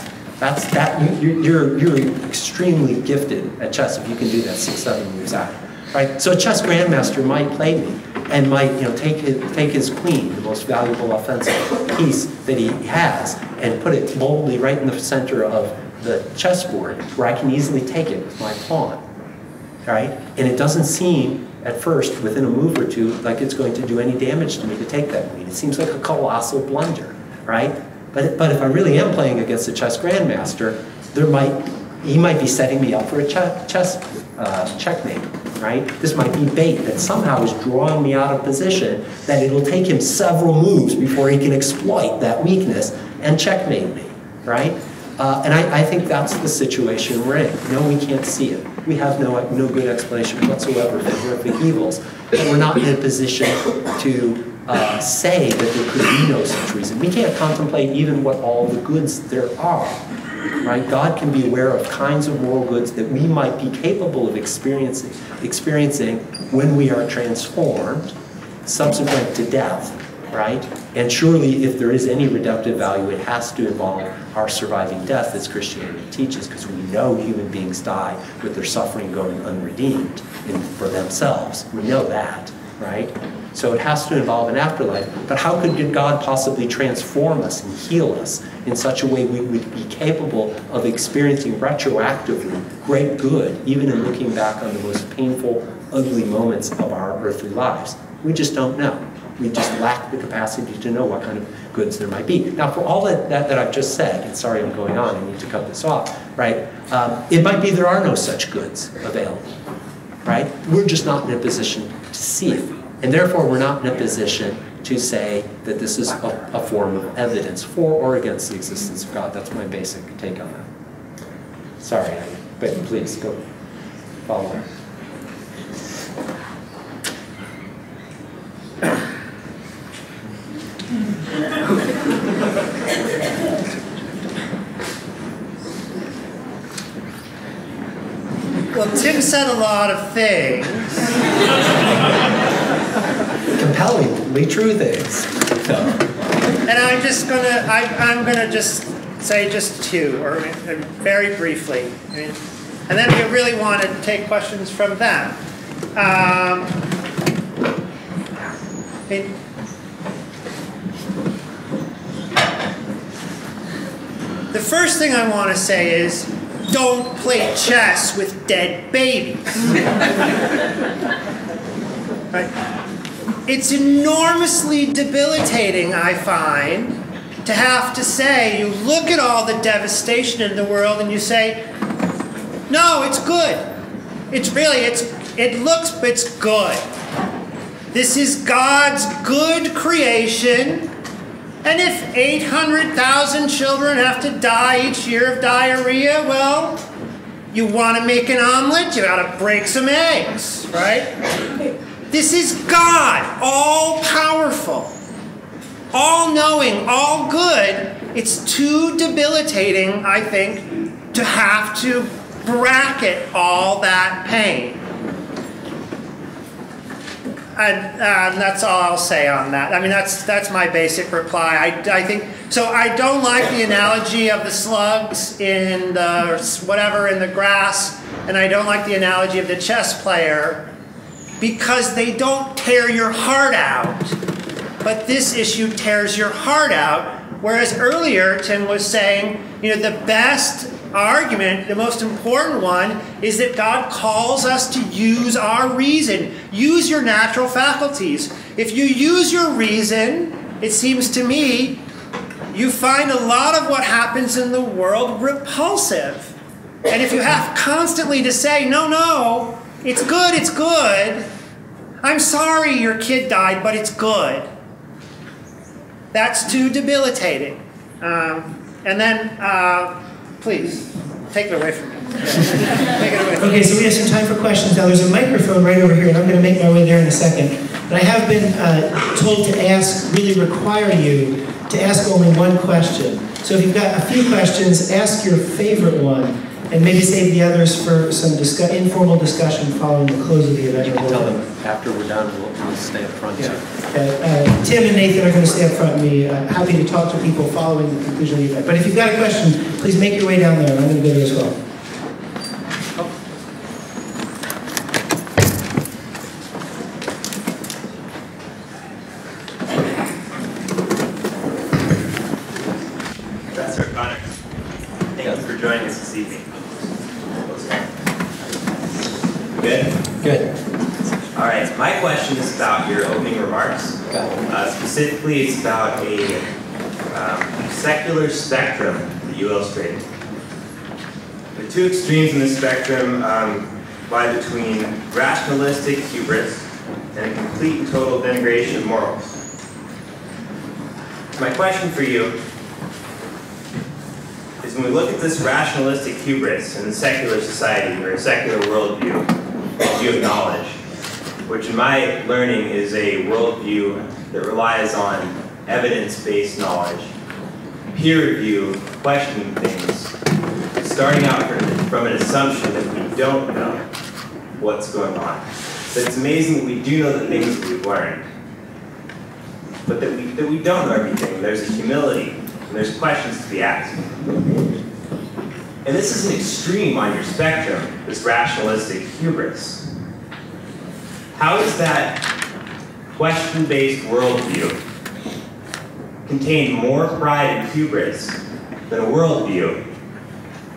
You're extremely gifted at chess if you can do that 6, 7 moves out, right? So a chess grandmaster might play me and might take his queen, the most valuable offensive piece that he has, and put it boldly right in the center of the chessboard where I can easily take it with my pawn, right? And it doesn't seem at first, within a move or two, like it's going to do any damage to me to take that queen. It seems like a colossal blunder, right? But if I really am playing against a chess grandmaster, he might be setting me up for a chess checkmate, right? This might be bait that somehow is drawing me out of position, that it'll take him several moves before he can exploit that weakness and checkmate me, right? And I think that's the situation we're in. No, we can't see it. We have no good explanation whatsoever for horrific evils, but we're not in a position to say that there could be no such reason. We can't contemplate even what all the goods there are, right? God can be aware of kinds of moral goods that we might be capable of experiencing when we are transformed, subsequent to death, right? And surely if there is any reductive value, it has to involve our surviving death, as Christianity teaches, because we know human beings die with their suffering going unredeemed for themselves. We know that, right? So it has to involve an afterlife. But how could God possibly transform us and heal us in such a way we would be capable of experiencing retroactively great good, even in looking back on the most painful, ugly moments of our earthly lives? We just don't know. We just lack the capacity to know what kind of goods there might be. Now, for all that I've just said, and sorry I'm going on, I need to cut this off, right? It might be there are no such goods available, right? We're just not in a position to see it. And therefore, we're not in a position to say that this is a form of evidence for or against the existence of God. That's my basic take on that. Sorry, but please go follow on. Well, Tim said a lot of things. Compellingly true things. And I'm gonna just say just two, or very briefly. And then we really want to take questions from them. The first thing I want to say is, don't play chess with dead babies. Right? It's enormously debilitating, I find, to have to say, you look at all the devastation in the world and you say, no, it's good. It's good. This is God's good creation. And if 800,000 children have to die each year of diarrhea, well, you want to make an omelet, you got to break some eggs, right? This is God, all-powerful, all-knowing, all good. It's too debilitating, I think, to have to bracket all that pain. And that's all I'll say on that. I mean, that's my basic reply. I think so. I don't like the analogy of the slugs in the grass, and I don't like the analogy of the chess player, because they don't tear your heart out. But this issue tears your heart out. Whereas earlier Tim was saying, the best argument, the most important one, is that God calls us to use our reason. Use your natural faculties. If you use your reason, it seems to me, you find a lot of what happens in the world repulsive. And if you have constantly to say, no, it's good. I'm sorry your kid died, but it's good. That's too debilitating. And then, please, take it away from me. Take it away from me. Okay, so we have some time for questions. Now, there's a microphone right over here, and I'm going to make my way there in a second. But I have been told to really require you to ask only one question. So if you've got a few questions, ask your favorite one, and maybe save the others for some informal discussion following the close of the event. You can tell them after we're done, we'll stay up front. Yeah. Tim and Nathan are going to stay up front and be happy to talk to people following the conclusion of the event. But if you've got a question, please make your way down there, and I'm going to go there as well. Professor Connor, thank you for joining us this evening. Good? Good. All right, my question is about your opening remarks. Specifically, it's about a secular spectrum that you illustrated. The two extremes in the spectrum lie between rationalistic hubris and a complete and total denigration of morals. My question for you is, when we look at this rationalistic hubris in a secular society or a secular worldview, view of knowledge, which in my learning is a worldview that relies on evidence-based knowledge, peer review, questioning things, starting out from an assumption that we don't know what's going on. But it's amazing that we do know the things that we've learned. but that we don't know everything. There's a humility, and there's questions to be asked. And this is an extreme on your spectrum, this rationalistic hubris. How is that question-based worldview contain more pride and hubris than a worldview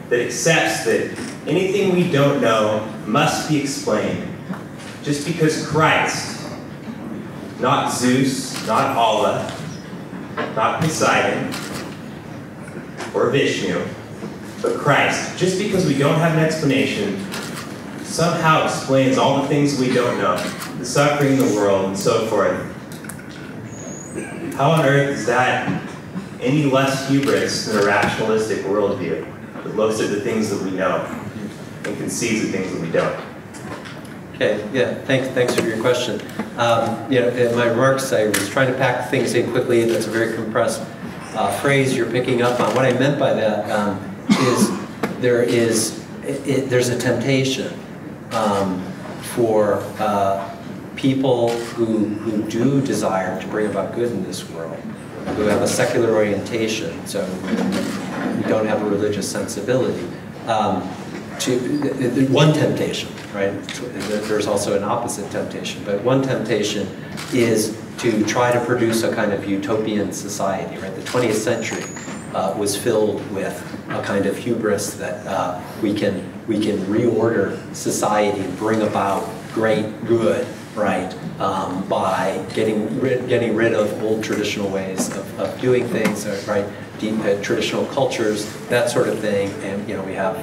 that accepts that anything we don't know must be explained just because Christ, not Zeus, not Allah, not Poseidon, or Vishnu, but Christ, just because we don't have an explanation, somehow explains all the things we don't know, the suffering in the world, and so forth. How on earth is that any less hubris than a rationalistic worldview that looks at the things that we know and conceives the things that we don't? Okay, yeah, thanks for your question. In my remarks, I was trying to pack things in quickly. That's a very compressed phrase you're picking up on. What I meant by that is there's a temptation for people who do desire to bring about good in this world, who have a secular orientation, so who don't have a religious sensibility. One temptation, right? There's also an opposite temptation, but one temptation is to try to produce a kind of utopian society, right? The 20th century was filled with a kind of hubris that we can reorder society and bring about great good, right? By getting rid of old traditional ways of doing things, right? Deep traditional cultures, that sort of thing, and we have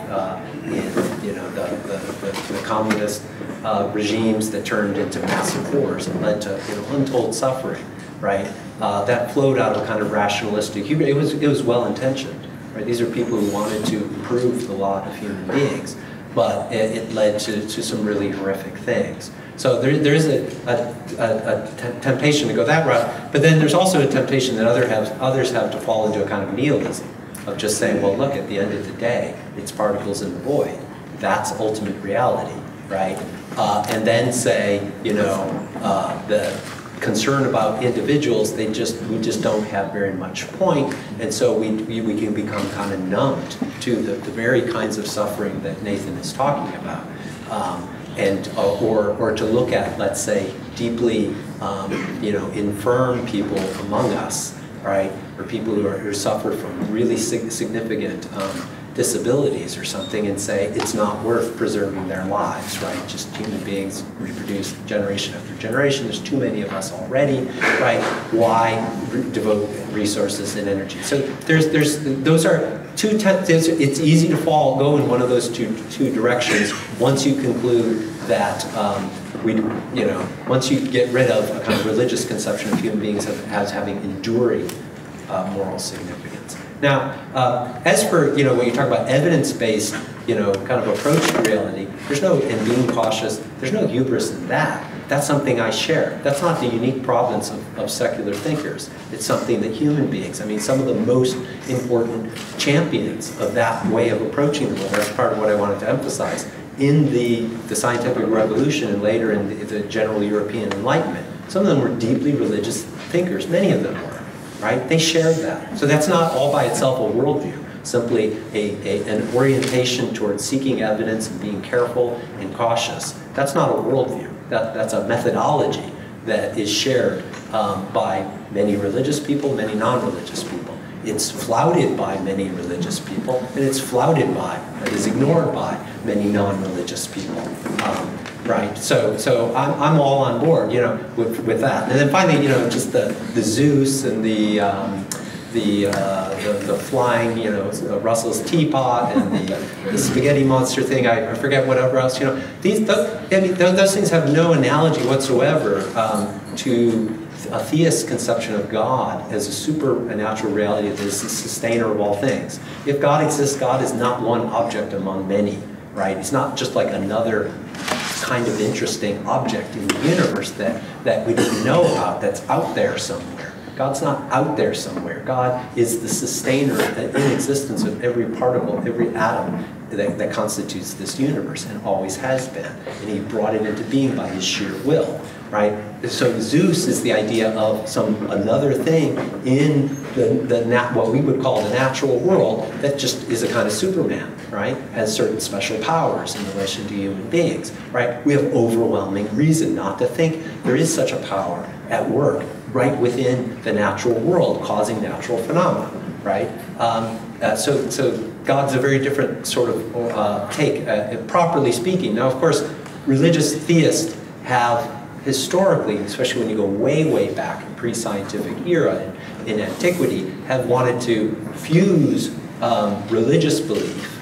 the communist regimes that turned into massive wars and led to untold suffering, right? That flowed out of a kind of rationalistic hubris. It was well intentioned, right? These are people who wanted to improve the lot of human beings, but it led to some really horrific things. So there is a temptation to go that route, but then there's also a temptation that others have to fall into a kind of nihilism of just saying, well, look, at the end of the day, it's particles in the void. That's ultimate reality, right? And then say, the concern about individuals, we just don't have very much point, and so we can become kind of numbed to the very kinds of suffering that Nathan is talking about. Or to look at, let's say, deeply, infirm people among us, right, or people who suffer from really significant disabilities or something, and say it's not worth preserving their lives, right? Just human beings reproduce generation after generation. There's too many of us already, right? Why devote resources and energy? So those are two. It's easy to go in one of those two directions once you conclude that once you get rid of a kind of religious conception of human beings as having enduring moral significance. Now, as for when you talk about evidence-based, kind of approach to reality, and being cautious, there's no hubris in that. That's something I share. That's not the unique province of secular thinkers. It's something that human beings, some of the most important champions of that way of approaching the world, that's part of what I wanted to emphasize, in the scientific revolution and later in the general European Enlightenment. Some of them were deeply religious thinkers, many of them were, right? They shared that. So that's not all by itself a worldview, simply an orientation towards seeking evidence and being careful and cautious. That's not a worldview. That's a methodology that is shared by many religious people, many non-religious people. It's flouted by many religious people, and it's flouted by, that is ignored by, many non-religious people. Right, so I'm all on board, with that. And then finally, just the Zeus and the flying, Russell's teapot and the spaghetti monster thing. I forget whatever else. Those things have no analogy whatsoever to a theist conception of God as a supernatural reality that is the sustainer of all things. If God exists, God is not one object among many, right? He's not just like another kind of interesting object in the universe that we didn't know about, that's out there somewhere. God's not out there somewhere. God is the sustainer in existence of every particle, every atom that constitutes this universe, and always has been. And he brought it into being by his sheer will. right? So Zeus is the idea of another thing in what we would call the natural world that just is a kind of Superman, right? Has certain special powers in relation to human beings, right? We have overwhelming reason not to think there is such a power at work right within the natural world, causing natural phenomena, right? So God's a very different sort of take, properly speaking. Now, of course, religious theists have historically, especially when you go way, way back in pre-scientific era in antiquity, have wanted to fuse religious belief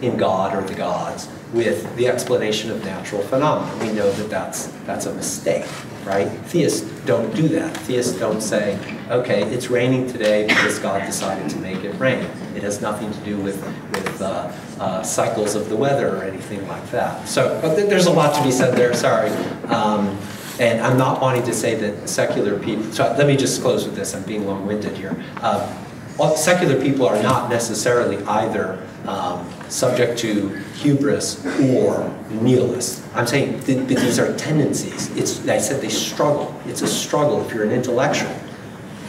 in God or the gods with the explanation of natural phenomena. We know that that's a mistake, right? Theists don't do that. Theists don't say, okay, it's raining today because God decided to make it rain. It has nothing to do with cycles of the weather or anything like that. So but there's a lot to be said there, sorry. And I'm not wanting to say that secular people, so let me just close with this, I'm being long-winded here. Secular people are not necessarily either subject to hubris or nihilists. I'm saying that these are tendencies. I said they struggle. It's a struggle if you're an intellectual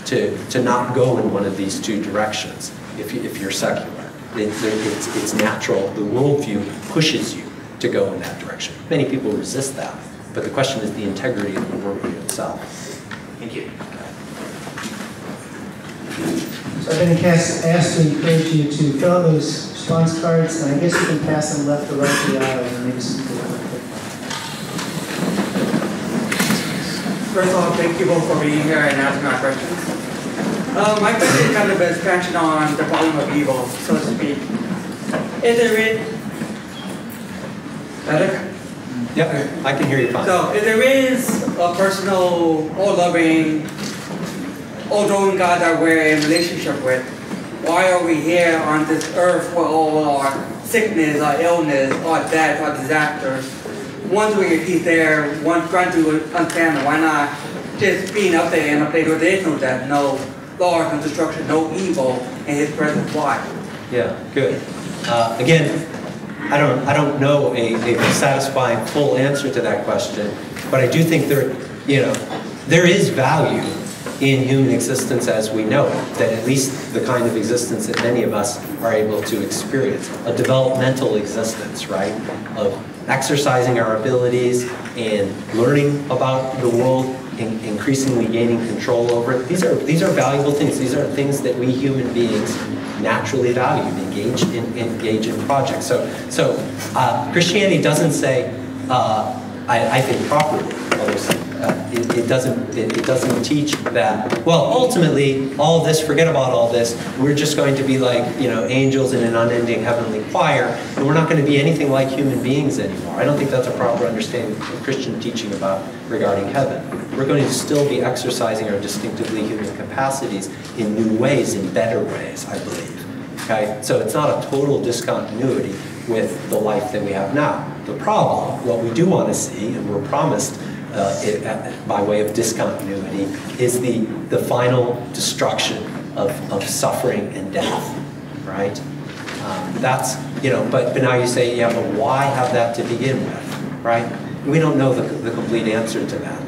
to not go in one of these two directions if you're secular. It's natural. The worldview pushes you to go in that direction. Many people resist that, but the question is the integrity of the worldview itself. Thank you. So I've been asked to encourage you to fill out those response cards, and I guess you can pass them left or right to the aisle, and maybe some people will pick one. First of all, thank you both for being here and asking our questions. My question is kind of an expansion on the problem of evil, so to speak. Is there better? Yep, I can hear you fine. So, if there is a personal, all-loving, all-knowing God that we're in relationship with, why are we here on this earth with all our sickness, our illness, our death, our disasters? Wondering if He's there, trying to understand why not just being up there in a place where there is no death, no loss, no destruction, no evil in His presence. Why? Yeah, good. Again, I don't know a satisfying full answer to that question, but I do think there is value in human existence as we know it, that at least the kind of existence that many of us are able to experience, a developmental existence, right, of exercising our abilities and learning about the world, increasingly gaining control over it. These are valuable things. These are things that we human beings naturally value, engage in projects. So Christianity doesn't say, I think properly, it doesn't teach that, well, ultimately, all this, forget about all this, we're just going to be like, angels in an unending heavenly choir, and we're not going to be anything like human beings anymore. I don't think that's a proper understanding of Christian teaching regarding heaven. We're going to still be exercising our distinctively human capacities in new ways, in better ways, I believe. Okay? So it's not a total discontinuity with the life that we have now. The problem, what we do want to see, and we're promised by way of discontinuity, is the final destruction of suffering and death, right? That's, but now you say, yeah, but why have that to begin with, right? We don't know the complete answer to that.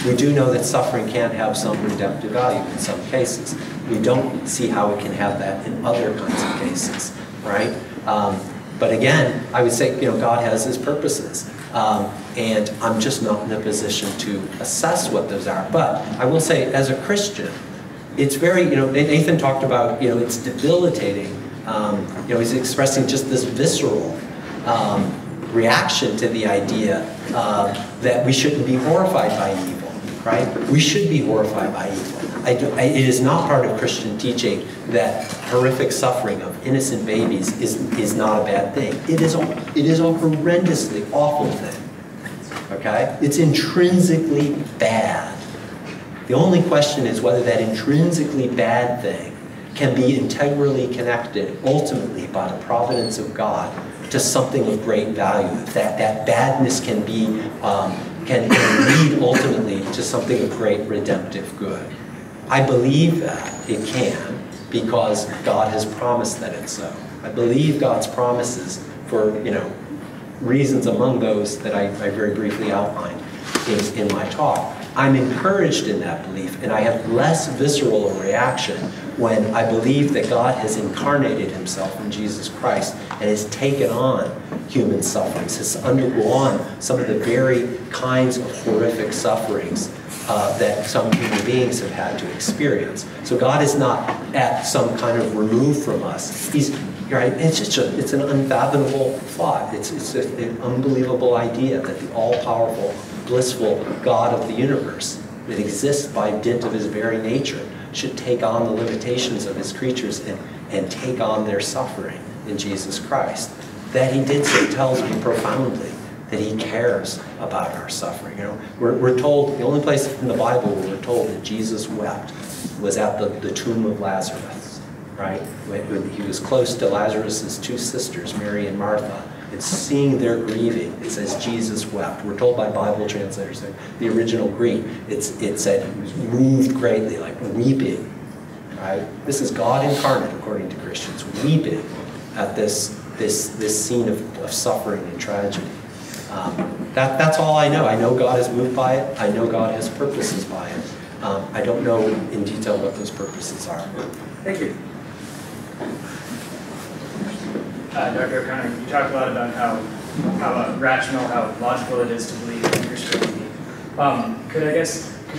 We do know that suffering can have some redemptive value in some cases. We don't see how it can have that in other kinds of cases, right? But again, I would say, God has His purposes. And I'm just not in a position to assess what those are. But I will say, as a Christian, it's very, Nathan talked about, it's debilitating. He's expressing just this visceral reaction to the idea that we shouldn't be horrified by evil, right? We should be horrified by evil. It is not part of Christian teaching that horrific suffering of innocent babies is not a bad thing. It is a horrendously awful thing. Okay? It's intrinsically bad. The only question is whether that intrinsically bad thing can be integrally connected, ultimately, by the providence of God, to something of great value. That badness can lead ultimately to something of great redemptive good. I believe that it can, because God has promised that it's so. I believe God's promises for, reasons among those that I very briefly outlined. in my talk. I'm encouraged in that belief, and I have less visceral a reaction when I believe that God has incarnated himself in Jesus Christ and has taken on human sufferings, has undergone some of the very kinds of horrific sufferings that some human beings have had to experience. So God is not at some kind of remove from us. He's right. It's an unfathomable thought. It's an unbelievable idea that the all-powerful, blissful God of the universe that exists by dint of his very nature should take on the limitations of his creatures and take on their suffering in Jesus Christ. That he did so tells me profoundly that he cares about our suffering. You know, we're told, the only place in the Bible where we're told that Jesus wept was at the tomb of Lazarus, right? When he was close to Lazarus' two sisters, Mary and Martha, and seeing their grieving, it says Jesus wept. We're told by Bible translators that the original Greek, it said he was moved greatly, like weeping, right? This is God incarnate, according to Christians, weeping at this scene of suffering and tragedy. That's all I know. I know God is moved by it. I know God has purposes by it. I don't know in detail what those purposes are. Thank you. Dr. O'Connor, you talked a lot about how rational, how logical it is to believe in Christianity. Could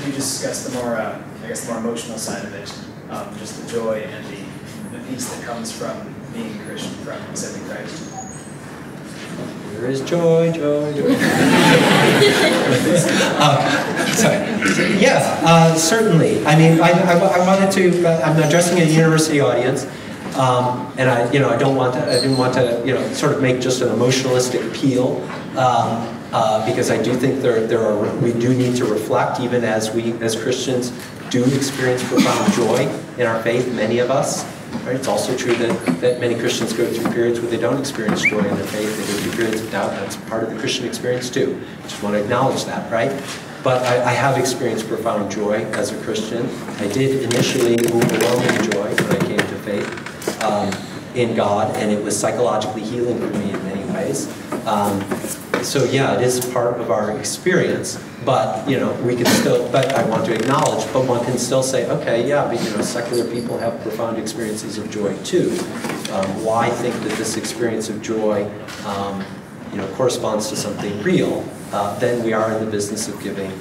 you discuss the more, the more emotional side of it, just the joy and the peace that comes from being a Christian, from accepting Christ? There is joy, joy, joy. Sorry. Yes, certainly. I mean, I wanted to. I'm addressing a university audience, and I didn't want to, sort of make just an emotionalistic appeal, because I do think we do need to reflect, even as we as Christians do experience profound joy in our faith. Many of us. Right? It's also true that many Christians go through periods where they don't experience joy in their faith. They go through periods of doubt. That's part of the Christian experience too. I just want to acknowledge that, right? But I have experienced profound joy as a Christian. I did initially overwhelming joy when I came to faith in God, and it was psychologically healing for me in many ways. So yeah, it is part of our experience, but we can still, but I want to acknowledge, but one can still say, okay, yeah, but secular people have profound experiences of joy too. Why think that this experience of joy, corresponds to something real? Then we are in the business of giving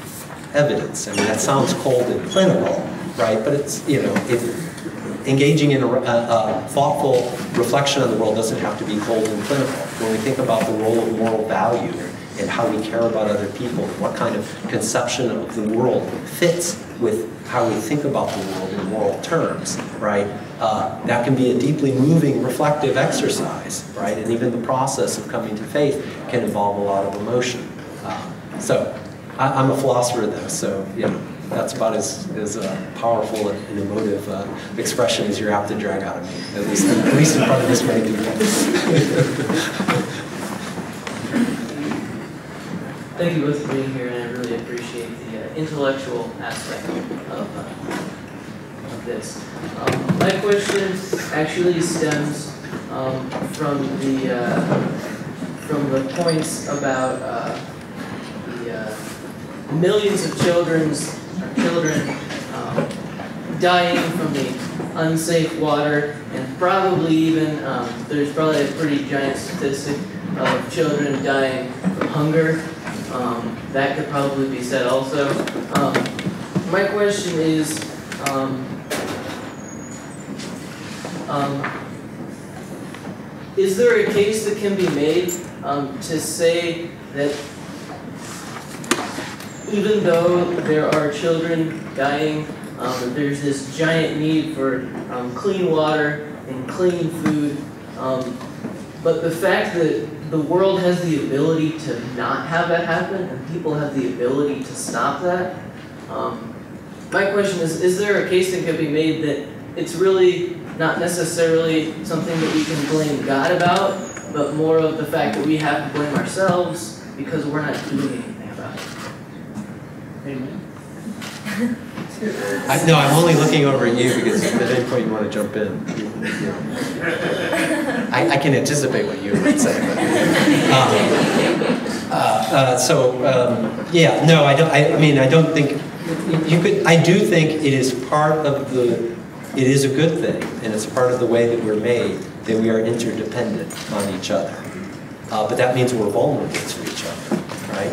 evidence. I mean, that sounds cold and clinical, right? But it's, engaging in a thoughtful reflection on the world doesn't have to be cold and clinical. When we think about the role of moral value and how we care about other people, what kind of conception of the world fits with how we think about the world in moral terms, right? That can be a deeply moving, reflective exercise, right? And even the process of coming to faith can involve a lot of emotion. So I'm a philosopher though, so that's about as powerful and emotive expression as you're apt to drag out of me, at least in front of this many people. Thank you both for being here, and I really appreciate the intellectual aspect of this. My question actually stems from the points about the millions of children dying from the unsafe water, and probably even there's probably a pretty giant statistic of children dying from hunger. That could probably be said also. My question is, is there a case that can be made to say that even though there are children dying, there's this giant need for clean water and clean food, but the fact that the world has the ability to not have that happen, and people have the ability to stop that. My question is there a case that could be made that it's really not necessarily something that we can blame God about, but more of the fact that we have to blame ourselves because we're not doing anything about it? Amen. I'm only looking over at you because at any point you want to jump in. I can anticipate what you would say. Yeah, no, I don't. I mean, I don't think you could. I do think it is part of the. It is a good thing, and it's part of the way that we're made, that we are interdependent on each other. But that means we're vulnerable to each other, right?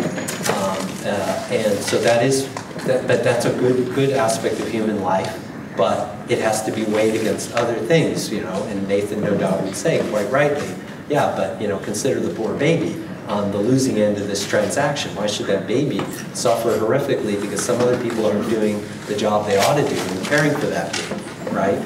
And so that is, but that's a good aspect of human life. But it has to be weighed against other things, you know. And Nathan, no doubt, would say quite rightly, yeah, but you know, consider the poor baby on the losing end of this transaction. Why should that baby suffer horrifically because some other people aren't doing the job they ought to do in caring for that baby? Right?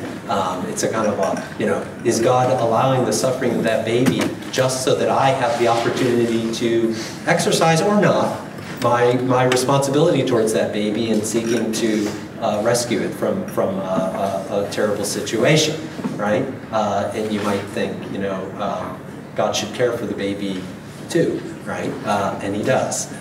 It's a kind of a, you know, is God allowing the suffering of that baby just so that I have the opportunity to exercise or not my responsibility towards that baby in seeking to rescue it from a terrible situation, right? And you might think, you know, God should care for the baby too, right? And he does.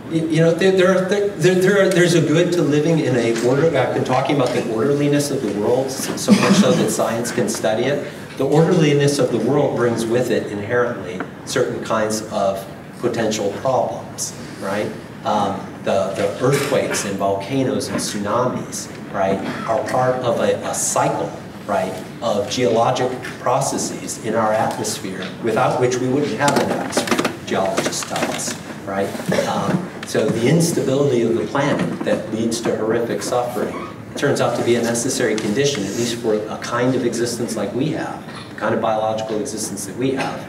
You know, there's a good to living in a order. I've been talking about the orderliness of the world, so much so that science can study it. The orderliness of the world brings with it inherently certain kinds of potential problems, right? The earthquakes and volcanoes and tsunamis, right, are part of a cycle, right, of geologic processes in our atmosphere without which we wouldn't have an atmosphere, geologists tell us. Right? So the instability of the planet that leads to horrific suffering turns out to be a necessary condition, at least for a kind of existence like we have, the kind of biological existence that we have,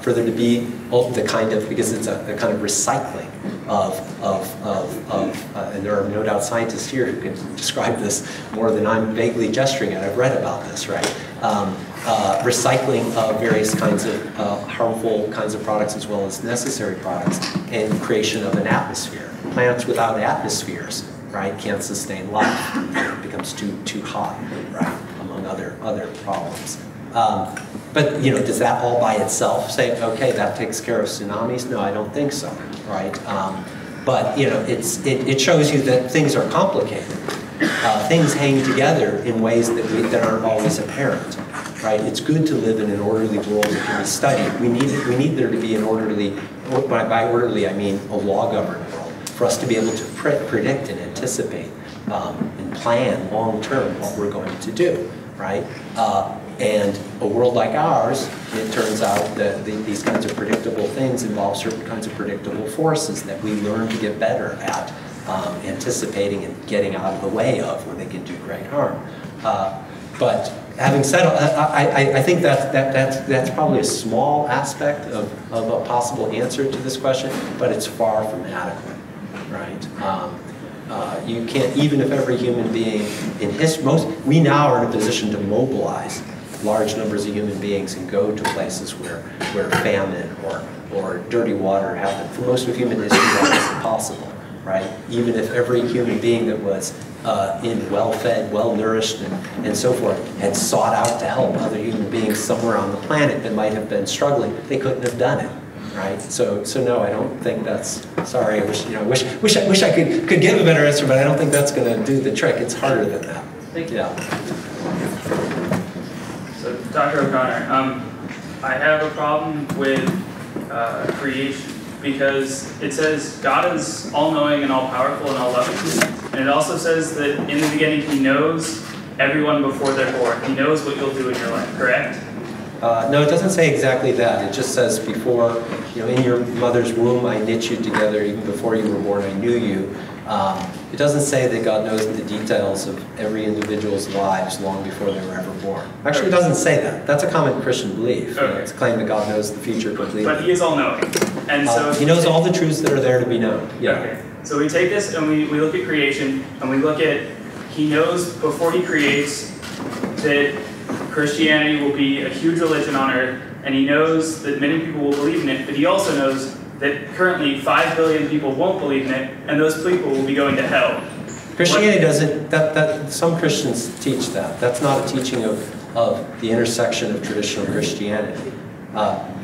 for there to be the kind of, because it's a kind of recycling and there are no doubt scientists here who can describe this more than I'm vaguely gesturing at. I've read about this, right? Recycling of various kinds of harmful kinds of products as well as necessary products, and creation of an atmosphere. Plants without atmospheres, right, can't sustain life. It becomes too hot, right, among other problems. But you know, does that all by itself say, okay, that takes care of tsunamis? No, I don't think so, right? But you know, it shows you that things are complicated. Things hang together in ways that aren't always apparent, right? It's good to live in an orderly world that can be studied. We need there to be an orderly, by orderly I mean a law-governed world, for us to be able to predict and anticipate and plan long-term what we're going to do, right? And a world like ours, it turns out that these kinds of predictable things involve certain kinds of predictable forces that we learn to get better at anticipating and getting out of the way of when they can do great harm. But having said, I think that's probably a small aspect of a possible answer to this question, but it's far from adequate, right? You can't, even if every human being in history, we now are in a position to mobilize large numbers of human beings and go to places where famine or dirty water happened. For most of human history, that wasn't possible, right? Even if every human being that was well-fed, well-nourished, and so forth had sought out to help other human beings somewhere on the planet that might have been struggling, they couldn't have done it, right? So no, I don't think that's. Sorry, I wish I could give a better answer, but I don't think that's going to do the trick. It's harder than that. Thank you. Yeah. So, Dr. O'Connor, I have a problem with creation because it says God is all-knowing and all-powerful and all-loving, and it also says that in the beginning He knows everyone before they're born. He knows what you'll do in your life, correct? No, it doesn't say exactly that. It just says before, in your mother's womb I knit you together, even before you were born I knew you. It doesn't say that God knows the details of every individual's lives long before they were ever born. Actually, it doesn't say that. That's a common Christian belief. Okay. It's a claim that God knows the future completely. But He is all-knowing. And so He knows all the truths that are there to be known. Yeah. Okay. So we take this and we look at creation, and we look at, He knows before He creates that Christianity will be a huge religion on earth, and He knows that many people will believe in it, but He also knows that currently 5 billion people won't believe in it, and those people will be going to hell. Christianity doesn't, some Christians teach that. That's not a teaching of the intersection of traditional Christianity.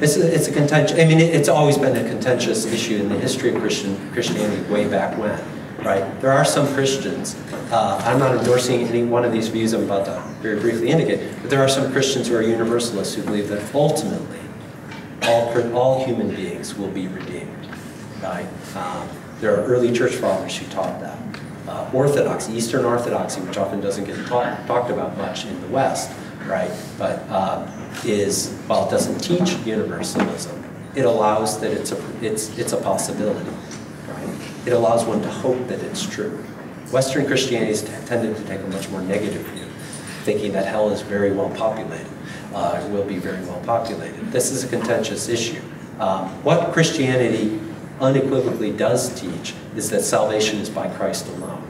It's a contentious, I mean, it's always been a contentious issue in the history of Christianity way back when, right? There are some Christians, I'm not endorsing any one of these views I'm about to very briefly indicate. But there are some Christians who are universalists who believe that ultimately all human beings will be redeemed. Right? There are early church fathers who taught that. Orthodoxy, Eastern Orthodoxy, which often doesn't get talked about much in the West, right? But while it doesn't teach universalism, it allows that it's a possibility, right? It allows one to hope that it's true. Western Christianity has tended to take a much more negative view, thinking that hell is very well populated, will be very well populated. This is a contentious issue. What Christianity unequivocally does teach is that salvation is by Christ alone,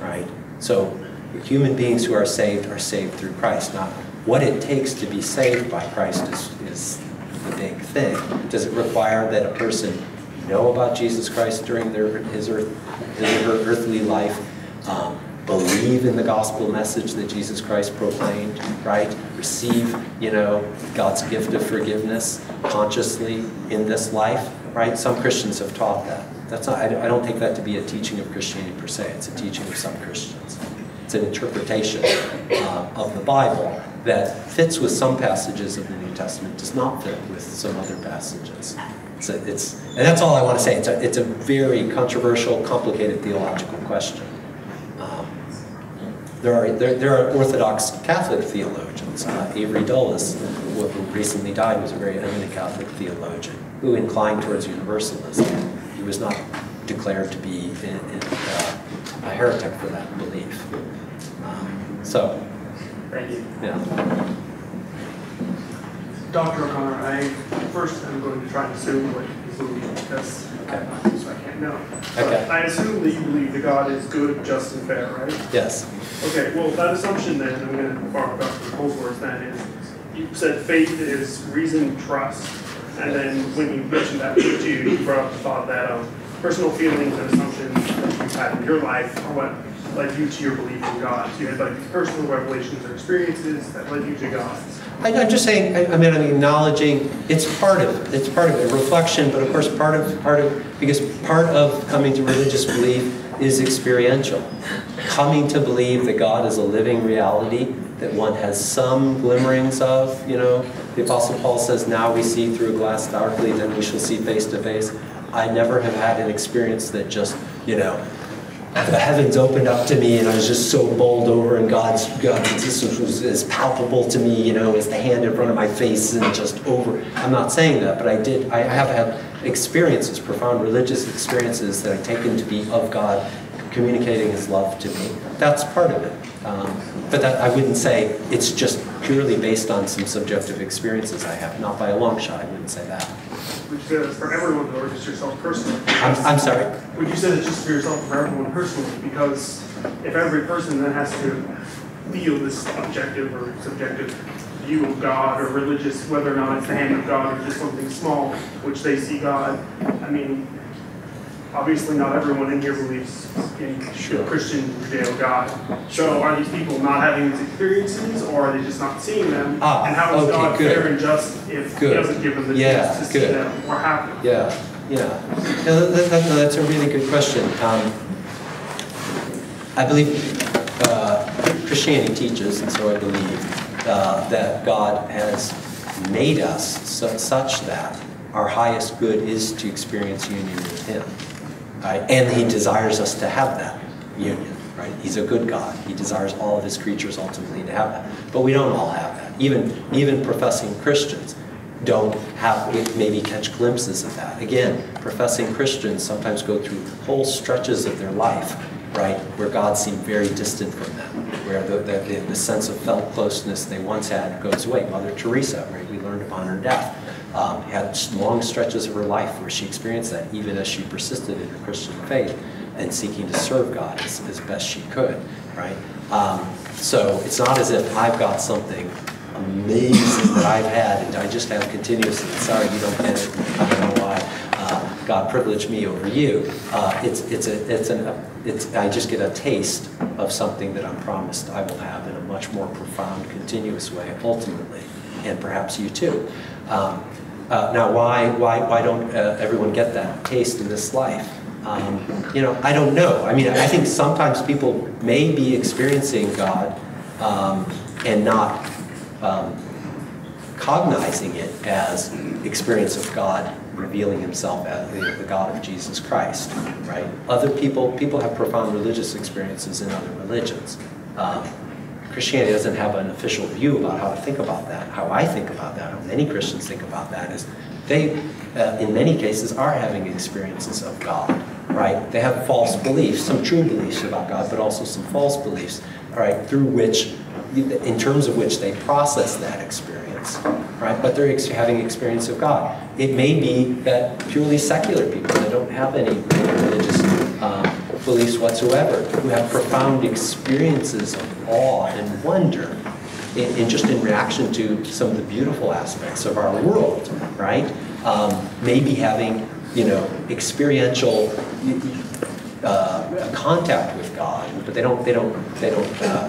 right? So human beings who are saved through Christ. Now, what it takes to be saved by Christ is the big thing. Does it require that a person know about Jesus Christ during his or her earthly life, believe in the gospel message that Jesus Christ proclaimed, right? Receive, God's gift of forgiveness consciously in this life, right? Some Christians have taught that. I don't take that to be a teaching of Christianity per se. It's a teaching of some Christians. It's an interpretation of the Bible that fits with some passages of the New Testament, does not fit with some other passages. And that's all I want to say. It's a very controversial, complicated theological question. There are Orthodox Catholic theologians. Avery Dulles, who recently died, was a very eminent Catholic theologian who inclined towards universalism. He was not declared to be a heretic for that belief. Thank you. Yeah. Dr. O'Connor, first I'm going to try and assume what you believe because so I can't know. Okay. I assume that you believe that God is good, just, and fair, right? Yes. Okay, well, that assumption then, I'm going to borrow Dr. Nicol's words then, is you said faith is reason, trust, and then when you mentioned that, you brought up the thought that personal feelings and assumptions that you've had in your life are what led you to your belief in God. So you had like these personal revelations or experiences that led you to God. I'm just saying, I'm acknowledging it's part of it. It's part of it, reflection, but of course because part of coming to religious belief is experiential. Coming to believe that God is a living reality, that one has some glimmerings of, the Apostle Paul says, now we see through a glass darkly, then we shall see face to face. I never have had an experience that just, the heavens opened up to me and I was just so bowled over and God's existence was as palpable to me, as the hand in front of my face and just over. I'm not saying that, but I have had experiences, profound religious experiences that I've taken to be of God communicating his love to me. That's part of it. But that I wouldn't say it's just purely based on some subjective experiences I have. Not by a long shot, I wouldn't say that. Would you say that's for everyone, or just yourself personally? I'm sorry? Would you say that's just for yourself, for everyone personally? Because if every person then has to feel this objective or subjective view of God or religious, whether or not it's the hand of God or just something small, which they see God, obviously not everyone in here believes in Christian Judeo-God. So are these people not having these experiences, or are they just not seeing them? And how is God fair and just if he doesn't give them the chance to see them or have them? Yeah. That's a really good question. I believe Christianity teaches, and so I believe, that God has made us such that our highest good is to experience union with him. Right? And he desires us to have that union, right? He's a good God. He desires all of his creatures ultimately to have that. But we don't all have that. Even professing Christians don't have, maybe catch glimpses of that. Again, professing Christians sometimes go through whole stretches of their life, right, where God seemed very distant from them, where the sense of felt closeness they once had goes away. Mother Teresa, right, we learned upon her death, had long stretches of her life where she experienced that, even as she persisted in her Christian faith and seeking to serve God as best she could, right? So it's not as if I've got something amazing that I've had and I just have continuously. Sorry, you don't get it. I don't know why. God privileged me over you. I just get a taste of something that I'm promised I will have in a much more profound, continuous way, ultimately, and perhaps you too. Now, why don't everyone get that taste in this life? I don't know. I think sometimes people may be experiencing God and not cognizing it as experience of God revealing himself as the God of Jesus Christ, right? Other people have profound religious experiences in other religions. Christianity doesn't have an official view about how to think about that. How I think about that, how many Christians think about that, is they, in many cases, are having experiences of God, right? They have false beliefs, some true beliefs about God, but also some false beliefs, right, through which, in terms of which they process that experience, right? But they're having experience of God. It may be that purely secular people that don't have any religious beliefs whatsoever, who have profound experiences of awe and wonder in reaction to some of the beautiful aspects of our world, right? Maybe having, experiential contact with God, but they don't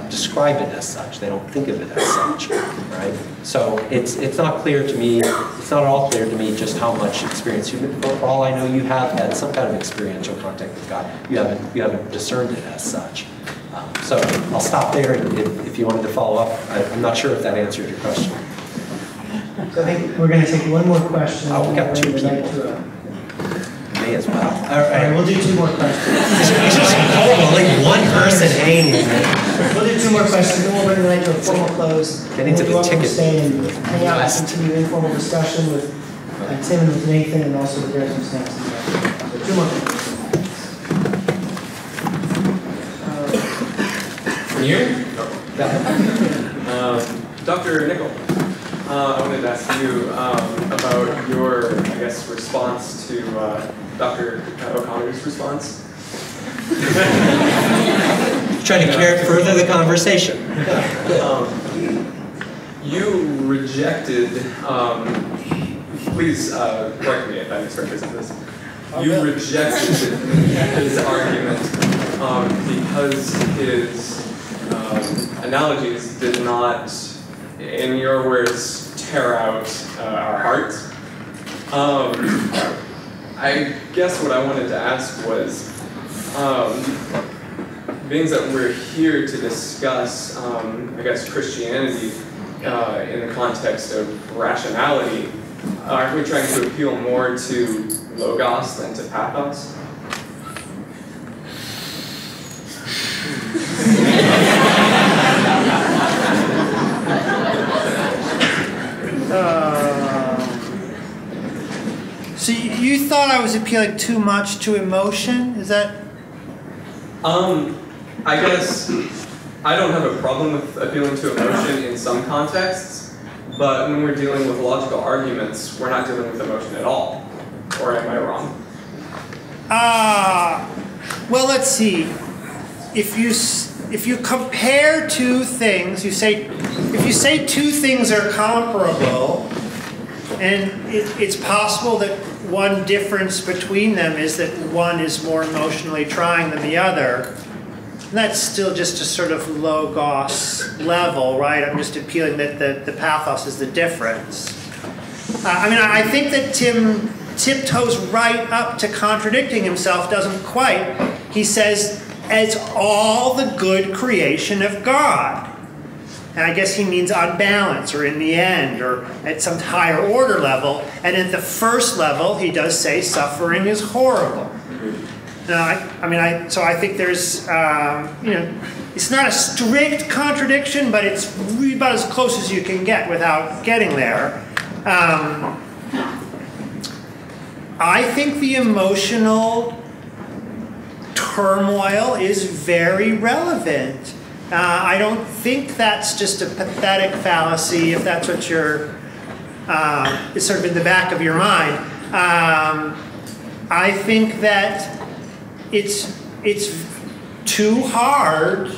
describe it as such. They don't think of it as such, right? So it's not clear to me. It's not at all clear to me just how much experience for all I know, you have had some kind of experiential contact with God. You haven't discerned it as such. So I'll stop there. If you wanted to follow up, I'm not sure if that answered your question. So I think we're going to take one more question. Oh, we got 2 people. May as well. All right, we'll do 2 more questions. Only one person hanging. We'll do 2 more questions, then we'll bring the night to a formal close. Getting to the ticket. Stay and hang out and continue informal discussion with Tim and with Nathan, and also with some snacks. So 2 more questions. Here? Dr. Nicol, I wanted to ask you about your, response to Dr. O'Connor's response. Trying to further the conversation. You rejected, please correct me if I misrepresent this. You rejected his argument because his analogies did not, in your words, tear out our hearts. I guess what I wanted to ask was, being that we're here to discuss, Christianity in the context of rationality, aren't we trying to appeal more to logos than to pathos? So you thought I was appealing too much to emotion? Is that? I guess I don't have a problem with appealing to emotion in some contexts, but when we're dealing with logical arguments, we're not dealing with emotion at all. Or am I wrong? Well, let's see. If you compare 2 things, if you say 2 things are comparable, and it's possible that one difference between them is that one is more emotionally trying than the other, and that's still just a sort of logos level, right? I'm just appealing that the pathos is the difference. I think that Tim tiptoes right up to contradicting himself, doesn't quite. He says, it's all the good creation of God. And I guess he means on balance, or in the end, or at some higher order level. And at the first level, he does say suffering is horrible. So I think there's, it's not a strict contradiction, but it's really about as close as you can get without getting there. I think the emotional turmoil is very relevant. I don't think that's just a pathetic fallacy, if that's what you're, it's sort of in the back of your mind. I think that it's too hard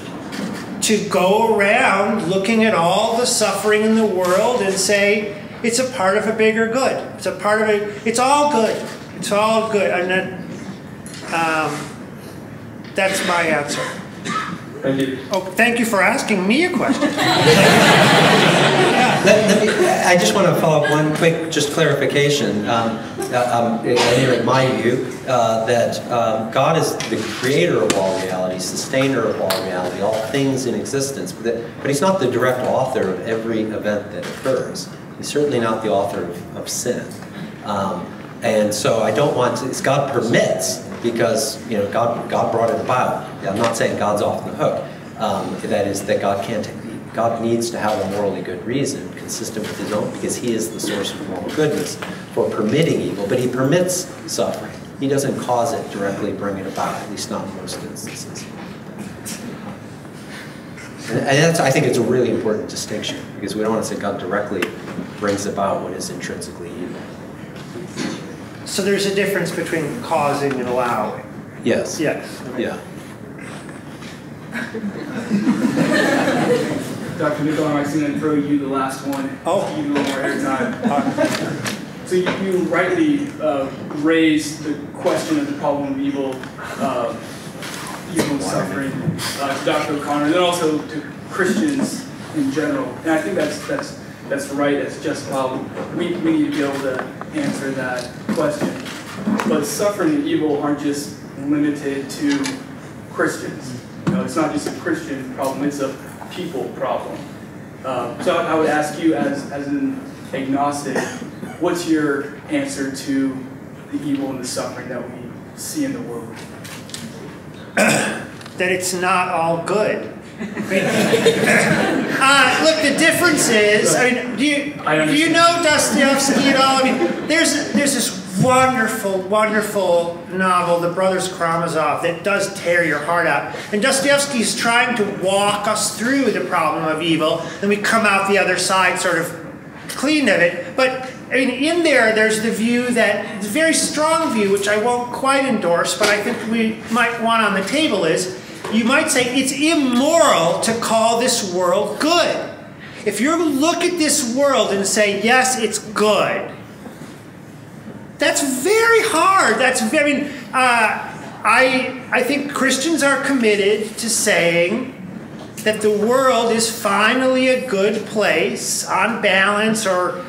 to go around looking at all the suffering in the world and say it's a part of a bigger good. It's a part of it. It's all good. It's all good. And that's my answer. Thank you. Oh, thank you for asking me a question. I I just want to follow up one quick, just clarification. In my view, that God is the creator of all reality, sustainer of all reality, all things in existence, but He's not the direct author of every event that occurs. He's certainly not the author of sin. And so I don't want to, God permits, because God brought it about. I'm not saying God's off the hook. That is, that God needs to have a morally good reason consistent with His own, because He is the source of moral goodness for permitting evil, but He permits suffering. He doesn't cause it directly, bring it about, at least not in most instances. And I think it's a really important distinction, because we don't want to say God directly brings about what is intrinsically evil. So there's a difference between causing and allowing. Yes. Yes. Yeah. Dr. Nicol, I'm actually going to throw you the last one. Oh. To give you a little more airtime. So you rightly raised the question of the problem of evil, evil and suffering to Dr. O'Connor, and then also to Christians in general. And I think that's right. That's just how we need to be able to answer that question. But suffering and evil aren't just limited to Christians. It's not just a Christian problem, it's a people problem. So I would ask you as an agnostic, what's your answer to the evil and the suffering that we see in the world? That it's not all good. Look, the difference is, do you know Dostoevsky at all? There's this wonderful, wonderful novel, The Brothers Karamazov, that does tear your heart out. And Dostoevsky's trying to walk us through the problem of evil, and we come out the other side sort of clean of it. But in there's the view that, it's a very strong view, which I won't quite endorse, but I think we might want on the table is, you might say it's immoral to call this world good. If you look at this world and say, yes, it's good, that's very hard. I think Christians are committed to saying that the world is finally a good place on balance or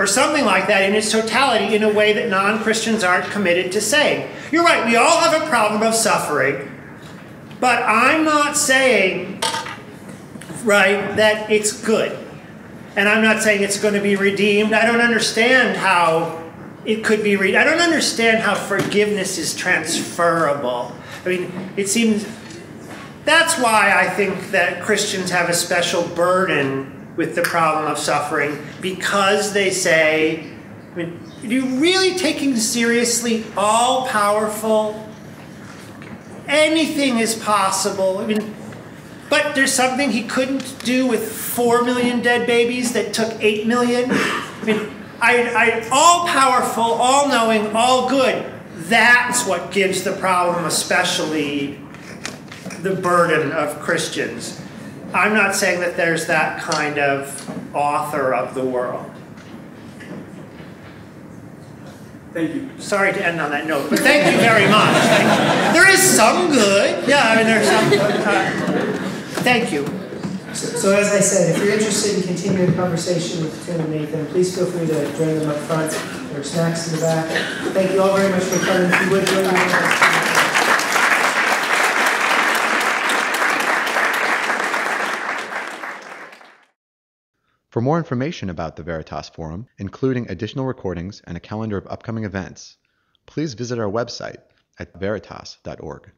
something like that in its totality, in a way that non-Christians aren't committed to saying. You're right, we all have a problem of suffering, but I'm not saying, right, that it's good. And I'm not saying it's going to be redeemed. I don't understand how it could be I don't understand how forgiveness is transferable. It seems that's why I think that Christians have a special burden with the problem of suffering, because they say, are you really taking seriously all-powerful? Anything is possible. But there's something He couldn't do with 4 million dead babies that took 8 million. All-powerful, all-knowing, all good, that's what gives the problem, especially the burden of Christians. I'm not saying that there's that kind of author of the world. Thank you. Sorry to end on that note, but thank you very much. There is some good. Yeah, there's some good. Thank you. So as I said, if you're interested in continuing the conversation with Tim and Nathan, please feel free to join them up front. There are snacks in the back. Thank you all very much for coming. If you would join me. For more information about the Veritas Forum, including additional recordings and a calendar of upcoming events, please visit our website at veritas.org.